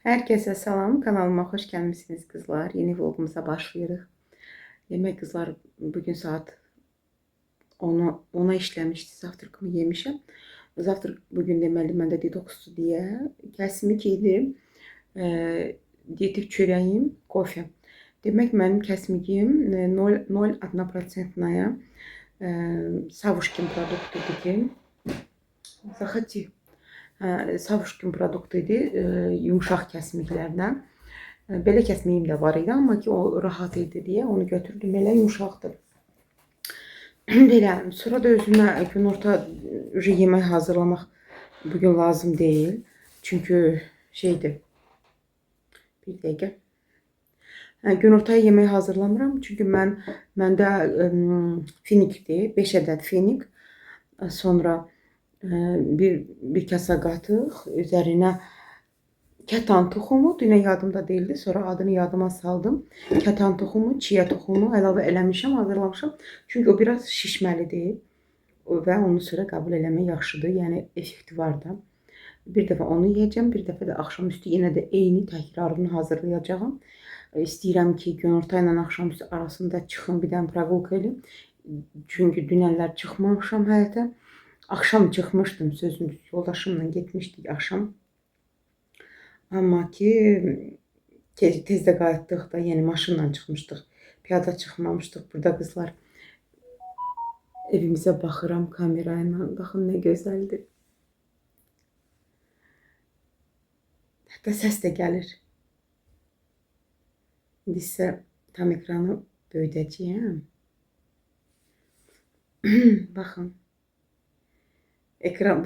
Herkese salam, kanalıma hoş gelmişsiniz kızlar. Yeni vlogumuza başlayırıq. Yemək kızlar, bugün saat 10'a işləmişdi, zavtraqımı yemişəm. Zavtraq bugün deməli məndə detoksdu deyə kəsmik idi. Dietik çörəyim, kofe. Demək mənim kəsmigim 0,1%-naya Savuşkin produktudur ki, Zaxati. Savuşkin produktu idi, yumuşaq kəsmiklərdən. Belə kəsmiyim də var idi, amma ki o rahat idi deyə onu götürdüm. Elə yumuşaqdır. Belə, sonra da özümə günorta yemək hazırlamaq bugün lazım deyil. Çünki şeydir. Bir dəqiqə. Günortaya yemək hazırlamıram. Çünki məndə finikdir. 5 ədəd finik. Sonra bir kasa qatıq, üzərinə kətan toxumu, dünə yadımda değildi, sonra adını yadıma saldım. Kətan toxumu, çiyə toxumu əlavə eləmişəm, hazırlamışam. Çünki o biraz şişməlidir və onu sonra qəbul eləmək yaxşıdır, yəni effekti var da. Bir dəfə onu yeyəcəm, bir dəfə də axşamüstü yenə də eyni təkrarını hazırlayacağım. İstəyirəm ki, günorta ilə axşamüstü arasında çıxım, bir dənə proqulka eləyim. Çünki dünənlər çıxmamışam həyətə. Akşam çıkmıştım, sözüm yoldaşımla gitmiştik akşam. Ama ki tezde qayıtdıq da, yani maşınla çıxmışdıq. Piyada çıxmamışdıq. Burada kızlar evimize baxıram kamerayla. Baxın ne gözəldir. Hətta səs də gəlir. İndi sizə tam ekranı böyüdəcəyəm. Baxın. Ekran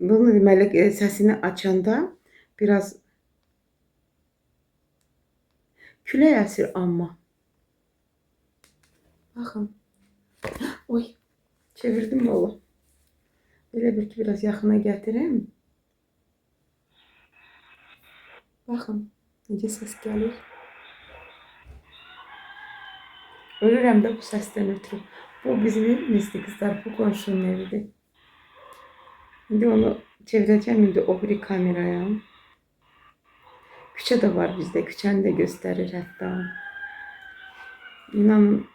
bunu deməli səsini açanda biraz külək əsir amma. Baxın. Oy, çevirdim valla. Belə bir ki biraz yaxına gətirim. Baxın, necə səs gəlir. Ölürəm də bu səsdən ötürü. Bu bizim evimizdir kızlar, bu qonşunun evidir. Şimdi onu çevireceğim indi o biri kameraya. Küçe de var bizde. Küçəni de gösterir hatta. İnanın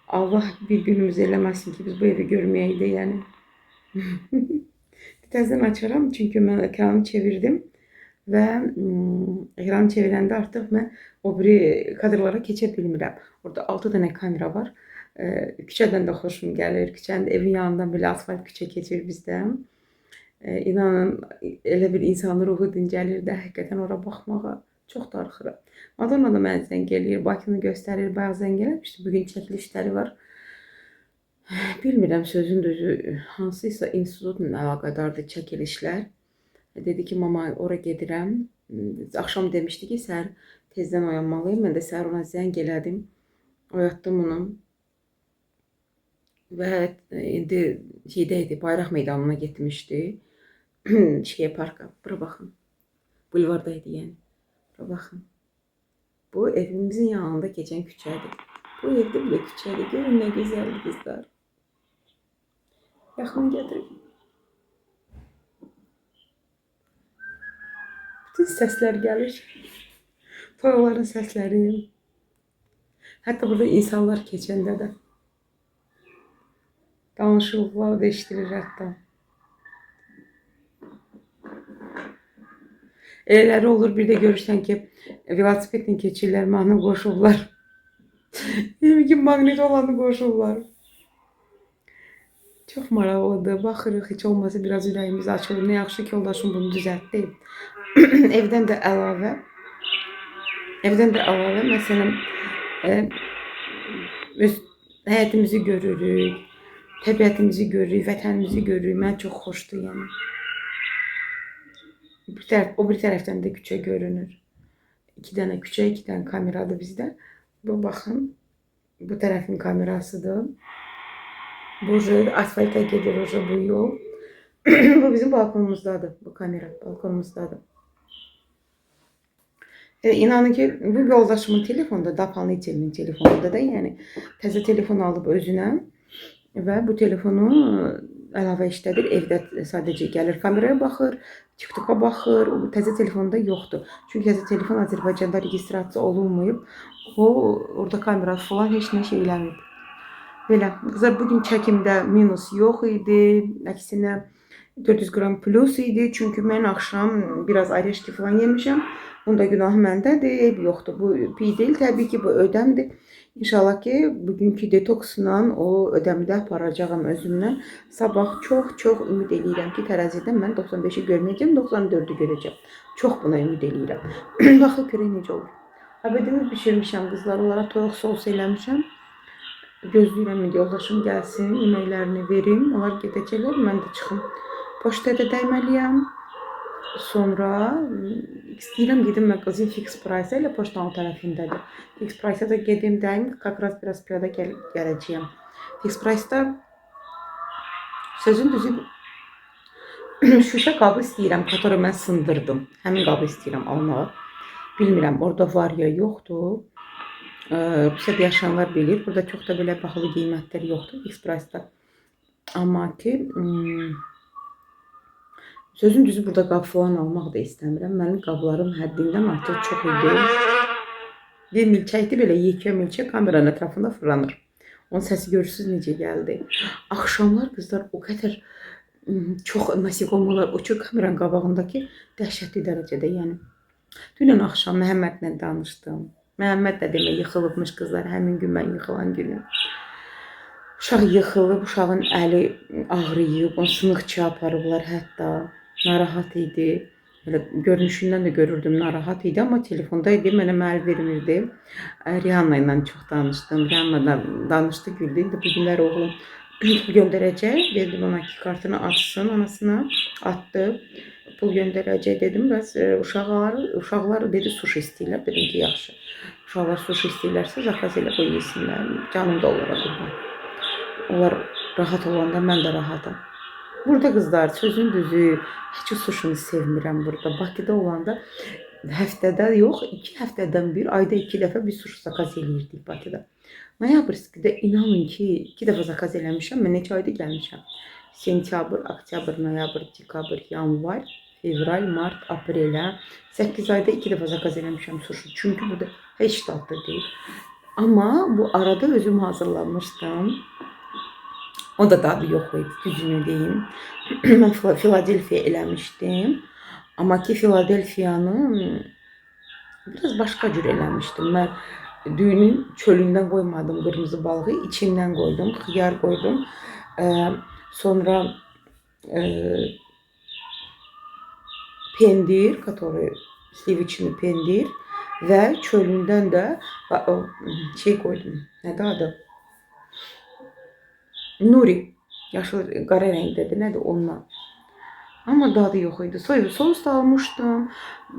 Allah bir günümüz eləməsin ki biz bu evi görməyəydik yani. Təzədən açaram çünkü ben ekranı çevirdim ve ekranı çevirəndə artık ben o biri kadrlara keçə bilmirəm. Orada 6 dənə kamera var. Küçədən də xoşum gəlir. Küçənin evin yanından belə asfalt küçə keçir bizdə. İnanın elə bir insan ruhu dincəlir də həqiqətən ora baxmağa çox darıxıram. Madonna da mənə zəng eləyir, Bakını göstərir, bayaq zəng eləmişdi. Bugün çəkilişləri var. Bilmirəm sözün düzü hansıysa institutla əlaqədardır çəkilişlər. Dedi ki, mama ora gedirəm. Axşam demişdi ki, səhər tezdən oyanmalıyım. Mən də səhər ona zəng elədim. Oyatdım onu. Ve indi şeydeydi, Bayraq meydanına getmişdi. Parka. Bura baxın. Bulvardaydı yəni. Bura baxın. Bu evimizin yanında keçən küçədir. Bu evdə belə küçədir. Görün nə gözəldir qızlar. Yaxın gətirin. Bütün səslər gəlir. Toyların səsləri. Hətta burada insanlar keçəndə də danışıqlar da eşidilir hətta. Elələri olur, bir də görürsən ki, velosipedlə keçirlər, mahnı qoşurlar. Demək ki, maqnit olanı qoşurlar. Çox maraqlıdır, baxırıq, heç olmasa biraz ürəyimiz açılır. Nə yaxşı ki, yoldaşım bunu düzəltdi. Evdən də məsələn, öz həyətimizi görürük. Təbiətimizi görürük, vətənimizi görürük. Mən çox xoşdur yəni. O bir tərəfdən də küçə görünür. 2 dənə küçə, 2 dənə kameradır bizdə. Bu baxın, bu tərəfin kamerasıdır. Bu asfalta gedir bu yol. Bu bizim balkonumuzdadır, bu kamera balkonumuzdadır. İnanın ki, bu yoldaşımın telefonunda, Dapanlıçelinin telefonunda da yəni təzə telefon alıb özünə. Və bu telefonu əlavə işlədir. Evdə sadəcə gəlir kameraya baxır. TikTok'a baxır, o təzə telefonda yoxdur. Çünki təzə telefon Azərbaycanda registrasiya olunmayıb. O orada kamera falan heç nə şey eləmir. Belə. Qızlar bugün çəkimdə minus yox idi. Əksinə 400 qram plus idi. Çünki mən axşam biraz areşki falan yemişəm. Onda günahı məndədir, eyb yoxdur. Bu pi deyil, təbii ki, bu ödəmdir. İnşallah ki, bugünkü detoksla o ödəmi də aparacağam özümlə. Sabah çox ümid edirəm ki, tərəzidən mən 95-i görməyəcəm, 94-ü görəcəm. Çox buna ümid edirəm. Baxın görək necə olur. Abedimi bişirmişəm qızlar, onlara toyuq sos eləmişəm. Gözləyirəm indi yoldaşım gəlsin, yeməklərini verim, onlar gedəcəklər, mən də çıxım. Poçtaya da dəyməliyəm. Sonra istəyirəm gedim mağazin Fix Price ilə poçtanın tərəfindədir. Fix Price-a da gedim dəyim, как раз biraz piyada gələcəyəm. Fix Price-da sözün düzü şüşə qabı istəyirəm, который mən sındırdım. Həmin qabı istəyirəm almağı. Bilmirəm, orada var ya yoxdur. Rusiyada yaşayanlar bilir. Burada çox da belə bahalı qiymətlər yoxdur Fix Price-da. Amma ki, sözün düzü burada qab falan almaq da istəmirəm. Mənim qablarım həddindən artıq çox idi. Bir milçəkdir belə yekə milçək kameranın ətrafında fırlanır. Onun səsi görürsünüz necə gəldi. Axşamlar qızlar o qədər çox nasiqomalar uçur kameranın qabağındakı dəhşətli dərəcədə. Yəni dünən axşam Məhəmmədlə danışdım. Məhəmməd də demək yıxılıbmış qızlar həmin gün mən yıxılan günü. Uşaq yıxılıb, uşağın əli ağrıyıb, onu sınıqçı aparıblar hətta. Narahat idi. Elə görünüşündən də görürdüm narahat idi, amma telefonda idi, mənə əl vermirdi. Rihanna ilə çox danışdım. Rihanna da danışdı, güldü. İndi bu günlər oğlum pul göndərəcək. Dedim ona ki, kartını açsın, anasına atdı. Pul göndərəcək dedim. Bəs uşaqlar dedi sushi istəyirlər. Dedim ki, yaxşı. Uşaqlar sushi istəyirlərsə zakaz elə qoy yesinlər. Canım da onlara qurban. Onlar rahat olanda mən də rahatam. Burada qızlar sözün düzü heç suşunu sevmirəm burada. Bakıda olanda həftədə yox, 2 həftədən bir, ayda 2 dəfə bir sushi zakaz eləyirdik Bakıda. Noyabrskidə inanın ki 2 dəfə zakaz eləmişəm. Mən neçə ayda gəlmişəm. Sentyabr, oktyabr, noyabr, dekabr, yanvar, fevral, mart, aprelə 8 ayda 2 dəfə zakaz eləmişəm sushi. Çünki bu da heç dadlı deyil. Amma bu arada özüm hazırlamışdım. O da dadı yox idi, düzünü deyim. Mən Filadelfiya eləmişdim. Amma ki Filadelfiyanı biraz başqa cür eləmişdim. Mən düyünün çölündən qoymadım qırmızı balığı, içindən qoydum, xiyar qoydum. Sonra pendir, который sliviçini pendir və çölündən də şey qoydum. Nədir adı? Nuri, yaşıl qara rəngdədir, nədir ondan. Amma dadı yox idi. Soya sos da almışdım.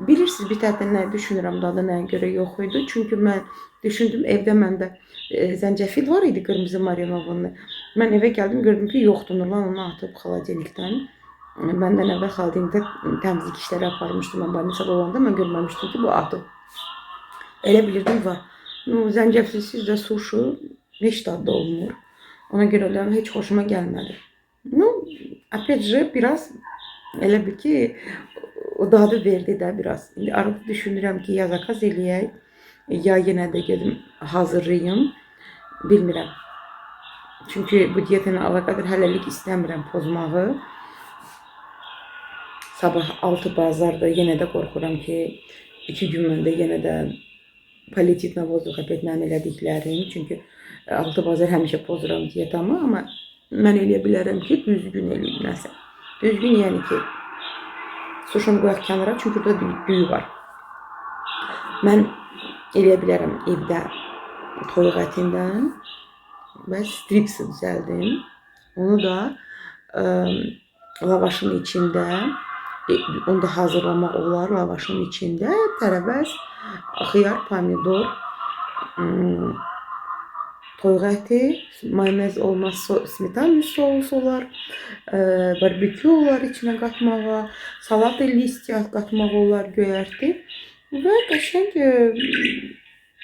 Bilirsiniz bir tərəfdən nə düşünürəm, dadı nəyə görə yox idi. Çünki mən düşündüm, evdə məndə zəncəfil var idi, qırmızı marinovunu. Mən evə gəldim, gördüm ki, yoxdur. Nurlan onu atıb xaladelikdən. Məndən əvvəl xaladelikdə təmizlik işləri aparmışdım. Mən barnisada olanda mən görməmişdim ki, bu atıb. Elə bilirdim var. Zəncəfilsiz də sushi heç dadlı olmur. Ona görə də heç xoşuma gəlmədi. Опять же, biraz elə bir ki, o dadı verdi də biraz. İndi arada düşünürəm ki, ya zakaz eləyək, ya yenə də gedim hazırlayım. Bilmirəm. Çünki bu diyetə ilə əlaqədar hələlik istəmirəm pozmağı. Sabah 6 bazarda yenə də qorxuram ki, 2 gün məndə yenə də politik navozluq etməm elədiklərim. Çünki 6 bazar həmişə pozuram diyetamı, amma mən eləyə bilərəm ki, düzgün eləyim nəsə. Düzgün yəni ki, suşunu qoyaq kənara, çünki burada düyü var. Mən eləyə bilərəm evdə toyuq ətindən və stripsi düzəldim. Onu da lavaşın içində, onu da hazırlamaq olar lavaşın içində. Tərəvəz, xiyar, pomidor, toyuq əti, mayonez olmaz, smetanlı sos olar, barbekü olar içinə qatmağa, salat listya qatmaq olar, göyərti və qəşəng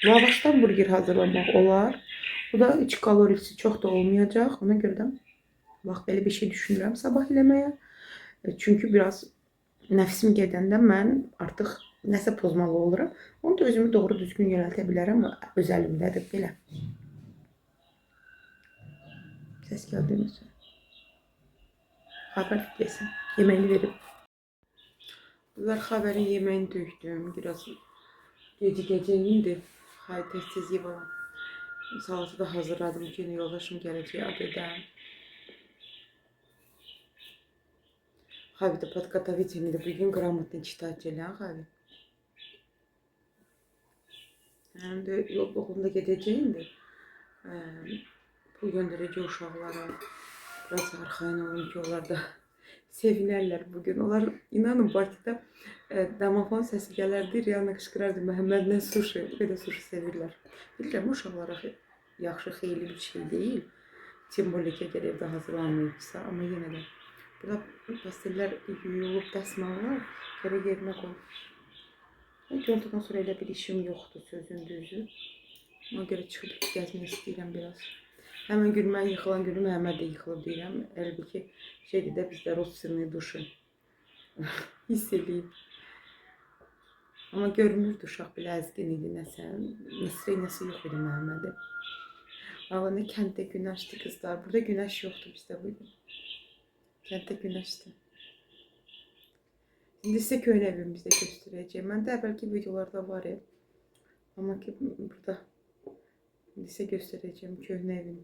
lavaşdan burger hazırlamaq olar. Bu da iç kalorisi çox da olmayacaq. Ona görə də bax belə bir şey düşünürəm sabah eləməyə. Çünki biraz Nəfsim gedəndə mən artıq nəsə pozmalı oluram. Onu da özümü doğru düzgün yönəltə bilərəm. Öz əlimdədir belə. Səs gəldi mi? Xəbər desin. Yeməyini verib. Bunlar xəbərin yeməyini tökdüm. Biraz gecə indi. Hay tez yeyib alam. Salatı da hazırladım ki, yoldaşım gələcək adedən. Xavi de подготовительный, bugün грамотный читатель, ha Xavi. Hem de yol okulunda gedəcəyimdi. Pul göndərəcək uşaqlara. Biraz arxayın olun ki, onlar da sevinərlər bugün. Onlar inanın Bakıda damafon səsi gələrdi, Riyanna qışqırardı, Məhəmmədlə sushi. Bu qədər sushi sevirlər. Bilirəm, uşaqlara yaxşı, xeyirli bir şey deyil. Tim bolli ki, əgər evdə hazırlanmayıbsa, amma yenə də. Burada pastellər yuyulub, dəsmallar gərək yerinə qoy. Gündüzdən sonra elə bir işim yoxdur, sözün düzü. Ona görə çıxıb gəzmək istəyirəm biraz. Həmən gün mən yıxılan günü Məhəmməd də yıxılıb deyirəm. Əlbəttə şeydir də bizdə родственные duşu hiss eləyib. Amma görünürdü uşaq belə əzgin idi nəsə. Nəsə yox idi Məhəmmədi. Valla nə kənddə günəşdi qızlar. Burada günəş yoxdur bizdə bugün. Kənddə günəşdir. İndi sizə köhnə evimizdə göstərəcəyim. Məndə əvvəlki videolarda var ya. Amma ki burada indi sizə göstərəcəyim köhnə evin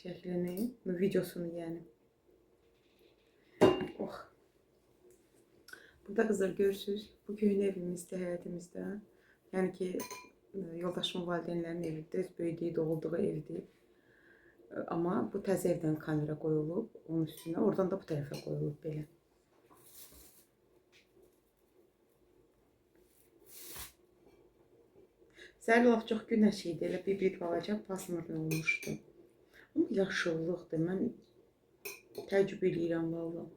şəklini, videosunu yəni. Oh. Burada qızlar görürsünüz, bu köhnə evimizdə, həyətimizdə. Yəni ki yoldaşımın valideynlərinin evidir, öz böyüdüyü, doğulduğu evdir. Amma bu təzə evdən kamera qoyulub, onun üstünə, oradan da bu tərəfə qoyulub belə. Səhər laf çox günəş idi, elə bir balaca pasmırlı olmuşdu. Amma yaşıllıqdır, mən təəccüb edirəm valla.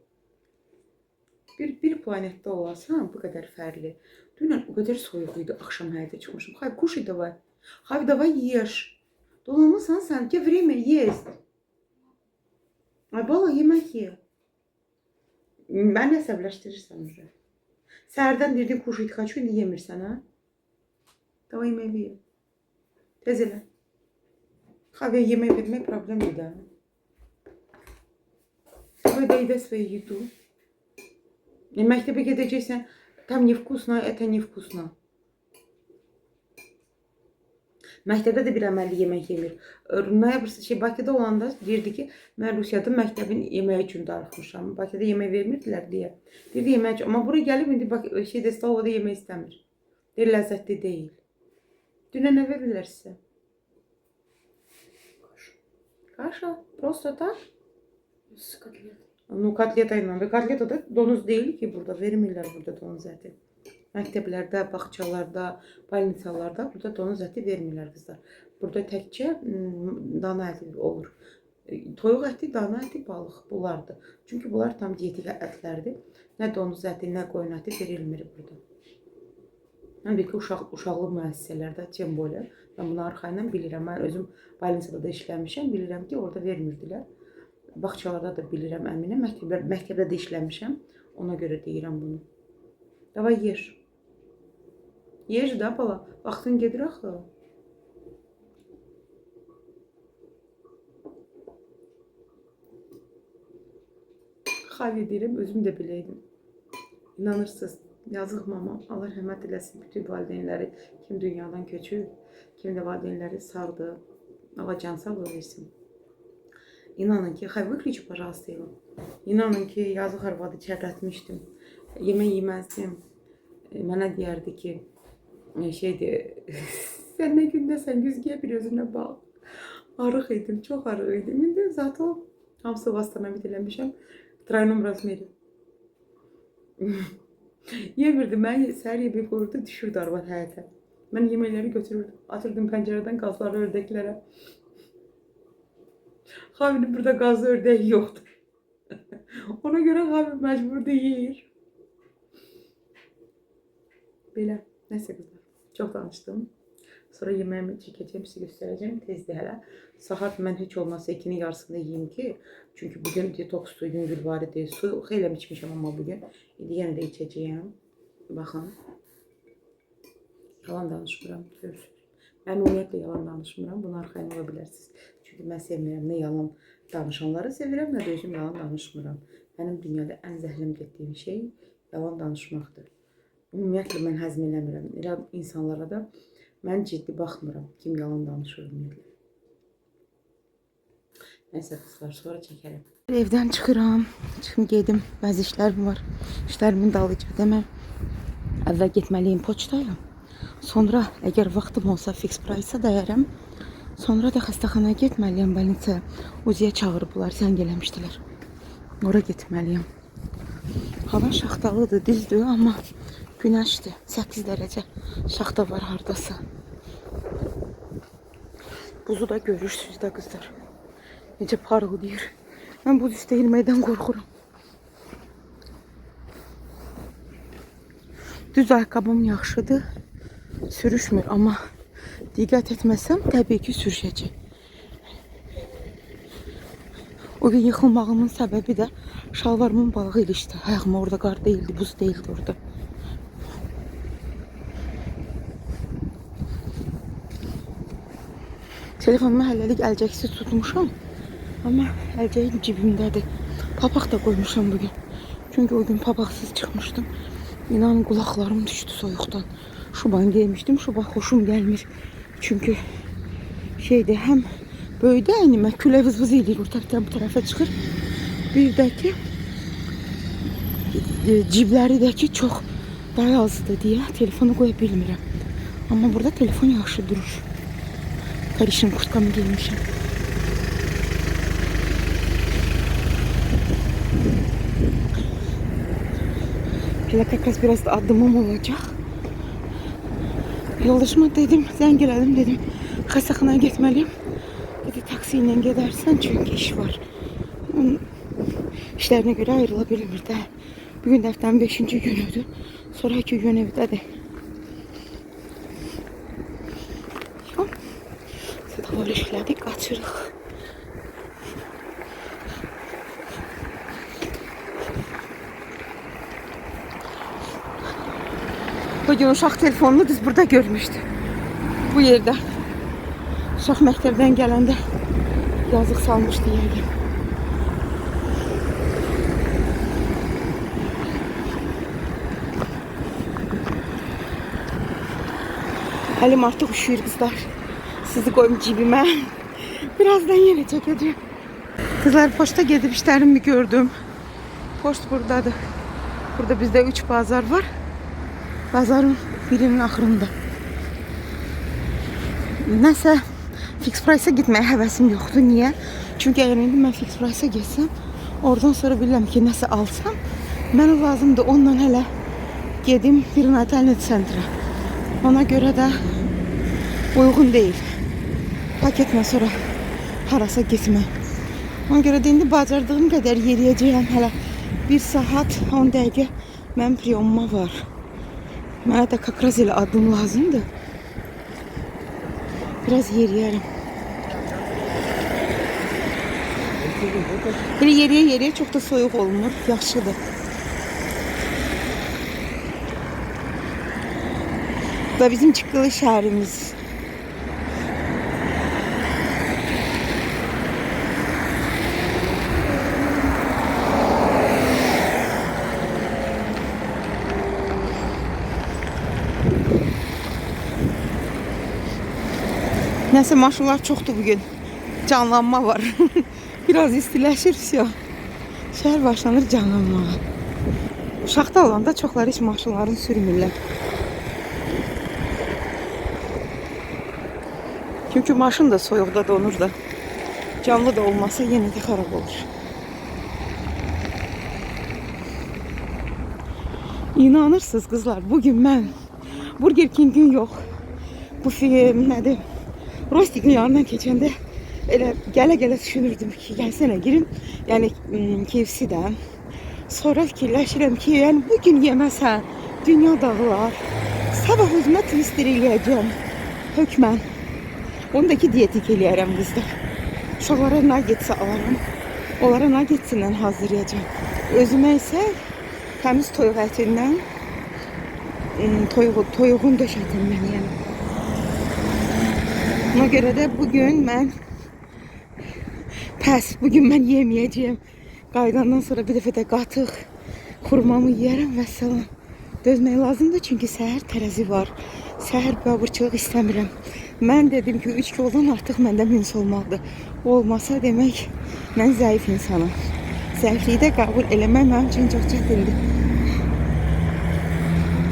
Bir planetdə olasan, bu qədər fərqli. Dünən o qədər soyuq idi, axşam həyətə çıxmışım. Xay, kuşi davay. Xay, davay ешь. Dolanırsan sən ki, время есть. Ay bala, yemək ye. Məni əsəbləşdirirsən uje. Səhərdən dedin kuşi хочу, indi yemirsən, ha? Davay yemək ye. Tez elə. Xaviyə yemək vermək problemdir də. Davay doeдай свою еду. Məktəbə gedəcəksən, tam невкусно, это невкусно. Məktəbdə də bir əməlli yemək yemir. Bakıda olanda deyirdi ki, mən Rusiyada məktəbin yeməyi üçün darıxmışam. Bakıda yemək vermirdilər deyə. Deyirdi yemək üçün. Amma buraya gəlib indi stolovada yemək istəmir. Deyir, ləzzətli deyil. Dünə nə verirlər sizə? Kaşa. Просто так? С котлетой. Ну, kotleta ilə. Və kotleta da donuz deyil ki, burada vermirlər burada donuz əti. Məktəblərdə, bağçalarda, balnitsalarda burada donuz əti vermirlər qızlar. Burada təkcə dana əti olur. Toyuq əti, dana əti, balıq bunlardır. Çünki bunlar tam dietik ətlərdir. Nə donuz əti, nə qoyun əti verilmir burada. Həm də ki, uşaqlı müəssisələrdə, tiem bolya. Mən bunu arxayla bilirəm. Mən özüm balninsada da işləmişəm. Bilirəm ki, orada vermirdilər. Bağçalarda da bilirəm əminəm. Məktəbdə də işləmişəm. Ona görə deyirəm bunu. Davay yer. Yer da bala. Vaxtın gedir axı. Xavi deyirəm, özüm də biləydim. İnanırsınız, yazıq mama, Allah rəhmət eləsin bütün valideynləri, kim dünyadan köçür, kim də valideynləri sardı. Allah can sağlığı versin. İnanın ki, xay, выключи, пожалуйста, его. İnanın ki, yazıq arvadı çərətmişdim. Yemək yeməzdim. Mənə deyərdi ki, sən nə gündəsən, güzgüyə bir özünə bax. Arıq idim, çox arıq idim. İndi zaten hamısı vastanavit eləmişəm. В тройном размере. Yemirdi, mən səhər yemək qoyurdu, düşürdü arvad həyətə. Mən yeməkləri götürürdüm, atırdım pəncərədən qazları ördəklərə. Xavinin burada qazlı ördək yoxdur. Ona görə Xavi məcbur deyir. Belə, nəsə qızlar, çox danışdım. sonra yemeğimi çəkəcəm, sizə göstərəcəm. Tezdir hələ. Saat mən heç olmazsa 2-nin yarısında yeyim ki, çünki bugün detokslu gün Gülbaridir. Su xeyli içmişəm amma bugün. İndi yenə də içəcəyəm. Baxın. Yalan danışmıram, görürsünüz. Mən ümumiyyətlə yalan danışmıram. Bunu arxayın ola bilərsiniz. Çünki mən sevmirəm, nə yalan danışanları sevirəm, nə də özüm yalan danışmıram. Mənim dünyada ən zəhləm getdiyim şey yalan danışmaqdır. Ümumiyyətlə mən həzm eləmirəm. Elə insanlara da mən ciddi baxmıram. Kim yalan danışır ümumiyyətlə. Nəysə qızlar, sonra çəkərəm. Evdən çıxıram. Çıxım gedim. Bəzi işlərim var. İşlərimin dalınca deməm. Əvvəl getməliyim poçtaya. Sonra əgər vaxtım olsa fix price-a dəyərəm. Sonra da xəstəxanaya getməliyəm, больницaya. Uziyə çağırıblar, zəng eləmişdilər. Ora getməliyəm. Hava şaxtalıdır, düzdür, amma günəşdir. 8 dərəcə şaxta var hardasa. Buzu da görürsünüz də qızlar. Necə parıldayır. Mən buz üstə girməkdən qorxuram. Düz ayaqqabım yaxşıdır. Sürüşmür, amma diqqət etməsəm təbii ki sürüşəcək. O gün yıxılmağımın səbəbi də şalvarımın balığı ilişdi. Ayağıma orada qar değildi, buz değildi orada. Telefonumu hələlik əlcəksiz tutmuşam. Amma əlcəyim cibimdədir. Papaq da qoymuşam bugün. Çünki o gün papaqsız çıxmışdım. İnanın qulaqlarım düşdü soyuqdan. Şuban giymişdim. Şuban xoşum gəlmir. Çünki şeydir, həm böyüdü əynimə, külə vız-vız eləyir, o tərəfdən bu tərəfə çıxır. Bir də ki, cibləri də ki, çox dayazdır deyə telefonu qoya bilmirəm. Amma burada telefon yaxşı durur. Karışın kurtkamı giymişim. Как раз biraz da adımım olacaq. Yoldaşıma dedim, zəng elədim, dedim xəstəxanaya getməliyim. Dedi taksi ilə gedərsən çünki iş var. Onun işlərinə görə ayrıla bilmir də. Bugün dəftərin 5-ci günüdür. Sonra 2 gün evdədir. Sadaval işlədik, qaçırıq. Bugün uşaq telefonunu biz burada görmüşdük. Bu yerdə. Uşaq məktəbdən gələndə yazıq salmışdı yəqin. Əlim artıq üşüyür qızlar. Sizi qoyum cibimə. Birazdan yenə çəkəcəm. Kızlar poçta gedib işlərimi gördüm. Poçt buradadır. Burada bizdə 3 bazar var. Bazarın birinin axırında. Nəsə fix price-a gitməyə həvəsim yoxdur. Niyə? Çünki əgər indi mən fix price-a getsəm, oradan sonra bilirəm ki, nəsə alsam, mənə lazımdır onunla hələ gedim bir Natalya centra. Ona görə də uyğun deyil. Paketlə sonra harasa gitmək. Ona görə də indi bacardığım qədər yeriyəcəyəm hələ. 1 saat 10 dəqiqə mənim priyomuma var. Mənə də kakraz ilə adım lazımdır. Biraz yeriyərəm. Belə yeriyə çox da soyuq olmur. Yaxşıdır. Bu da bizim Çıqqılı şəhərimiz. Nəsə maşınlar çoxdur bugün. Canlanma var. Biraz istiləşir, все. Şəhər başlanır canlanmağa. Uşaqda olanda çoxları heç maşınların sürmürlər. Çünki maşın da soyuqda donur da. Canlı da olmasa yenə də xarab olur. İnanırsınız qızlar, bugün mən Burger King'in yox. Bu film nədir? Rostik'in yanından keçəndə elə gələ-gələ düşünürdüm ki, gəlsənə girin. Yəni KFC-dən. Sonra fikirləşirəm ki, yəni bugün yeməsən dünya dağılar. Sabah özümə twister eləyəcəm. hökmən. Onu da ki dietik eləyərəm qızlar. Uşaqlara nuggetsə alaram. Onlara nuggetsindən hazırlayacağım. Özümə isə təmiz toyuq ətindən toyuğun döş ətindən yəni. Ona görə də bugün mən bugün mən yeməyəcəyəm. Qayıdandan sonra bir dəfə də qatıq xurmamı yeyərəm və salam. Dözmək lazımdır çünki səhər tərəzi var. Səhər biabırçılıq istəmirəm. Mən dedim ki 3 kilodan artıq məndə mins olmalıdır. Olmasa demək mən zəif insanım. Zəifliyi də qəbul eləmək mənim üçün çox çətindir.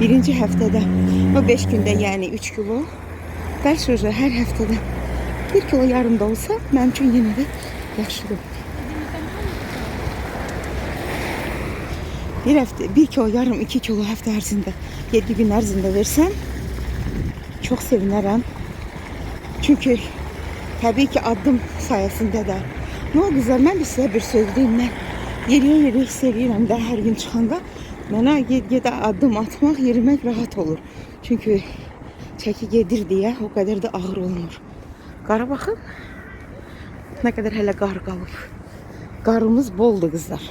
Birinci həftədə o 5 gündə yəni 3 kilo. Bəlkə hər həftədə 1 kilo yarım da olsa mənim üçün yenə də yaxşıdır. Bir kilo yarım 2 kilo həftə ərzində 7 gün ərzində versəm çox sevinərəm. Çünki təbii ki addım sayəsində də. Nə qızlar, mən sizə bir söz deyim, mən yeriyə hiss edirəm də hər gün çıxanda mənə gedə addım atmaq, yerimək rahat olur. Çünki çəki gedir deyə o qədər də ağır olmur. Qara baxın, nə qədər hələ qar qalıb. Qarımız boldur qızlar.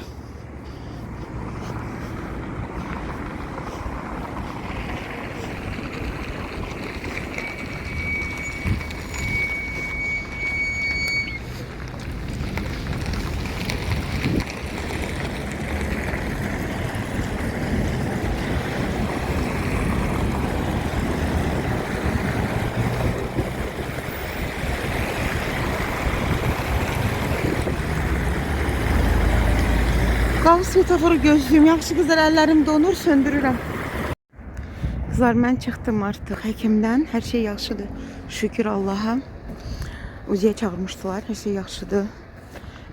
Qavuz svetoforu gözlüyüm. Yaxşı qızlar, əllərim donur, söndürürəm. Qızlar, mən çıxdım artıq həkimdən. Hər şey yaxşıdır. Şükür Allaha. Uziyə çağırmışdılar. Hər şey yaxşıdır.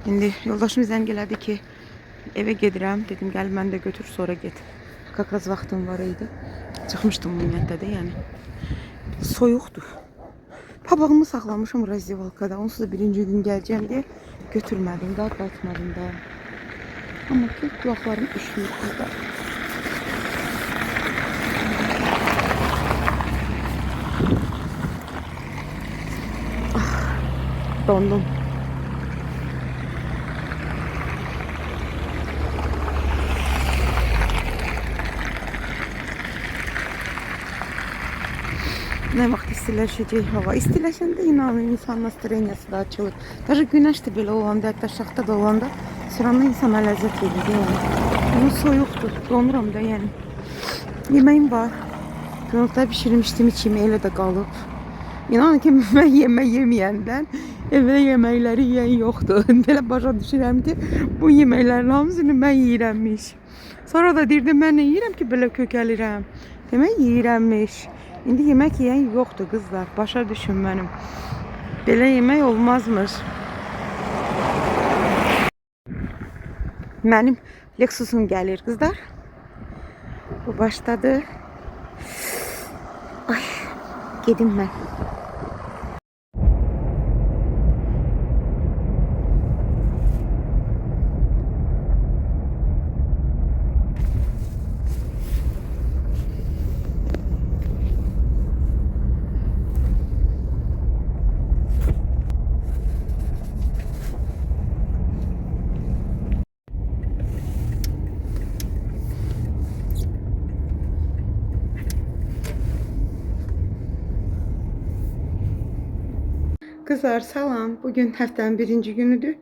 İndi yoldaşım zəng elədi ki, evə gedirəm. Dedim, gəl mən də götür, sonra get. Kakaz vaxtım var idi. Çıxmışdım ümumiyyətlə də, yəni. Soyuqdur. Papağımı saxlamışım razdivalkada. Onsuz da birinci gün gələcəm deyə götürmədim, daha qalxmadım da. Ama ki kulaklarım üşüyor kızlar. Ah, dondum. Ne vaxt istiləşəcək hava. İstiləşəndə inanın insan nastroyeniyası da açılır. Даже güneş de belə olanda, hətta şaxta da olanda sıranda insana ləzzət verir yəni. Bunun soyuqdur, donuram da yəni. Yeməyim var. Günorta pişirmişdim, içim elə də qalıb. İnanın ki, mən yemək yeməyəndən evdə yeməkləri yeyən yoxdur. Belə başa düşürəm ki, bu yeməklərin hamısını mən yeyirəmmiş. Sonra da deyirdim, mən nə yeyirəm ki, belə kökəlirəm. Demək yeyirəmmiş. İndi yemək yeyən yoxdur qızlar. Başa düşün mənim. Belə yemək olmazmış. Mənim Lexusum gəlir qızlar. Bu başladı. Ay, gedim mən. Kızlar salam. Bugün həftənin birinci günüdür.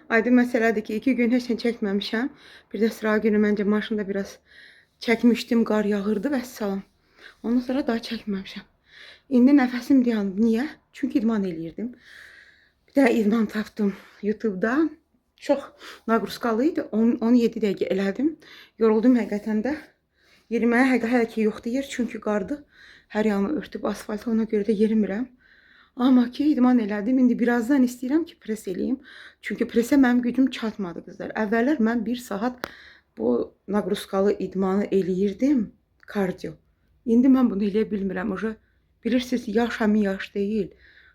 Aydın məsələdir ki 2 gün heç nə çəkməmişəm. Bir də sıra günü məncə maşında biraz çəkmişdim. Qar yağırdı və salam. Ondan sonra daha çəkməmişəm. İndi nəfəsim dayanıb. Niyə? Çünki idman eləyirdim. Bir də idman tapdım YouTube'da. Çox naqruskalı idi. 17 dəqiqə elədim. Yoruldum həqiqətən də. Yeriməyə hələ ki yoxdur yer. Çünki qardı hər yanı örtüb asfaltı. Ona görə də yerimirəm. Amma ki idman elədim. İndi birazdan istəyirəm ki pres eləyim. Çünki presə mənim gücüm çatmadı qızlar. Əvvəllər mən 1 saat bu naqruskalı idmanı eləyirdim. Kardio. İndi mən bunu eləyə bilmirəm. Bilirsiniz, yaş həmin yaş deyil.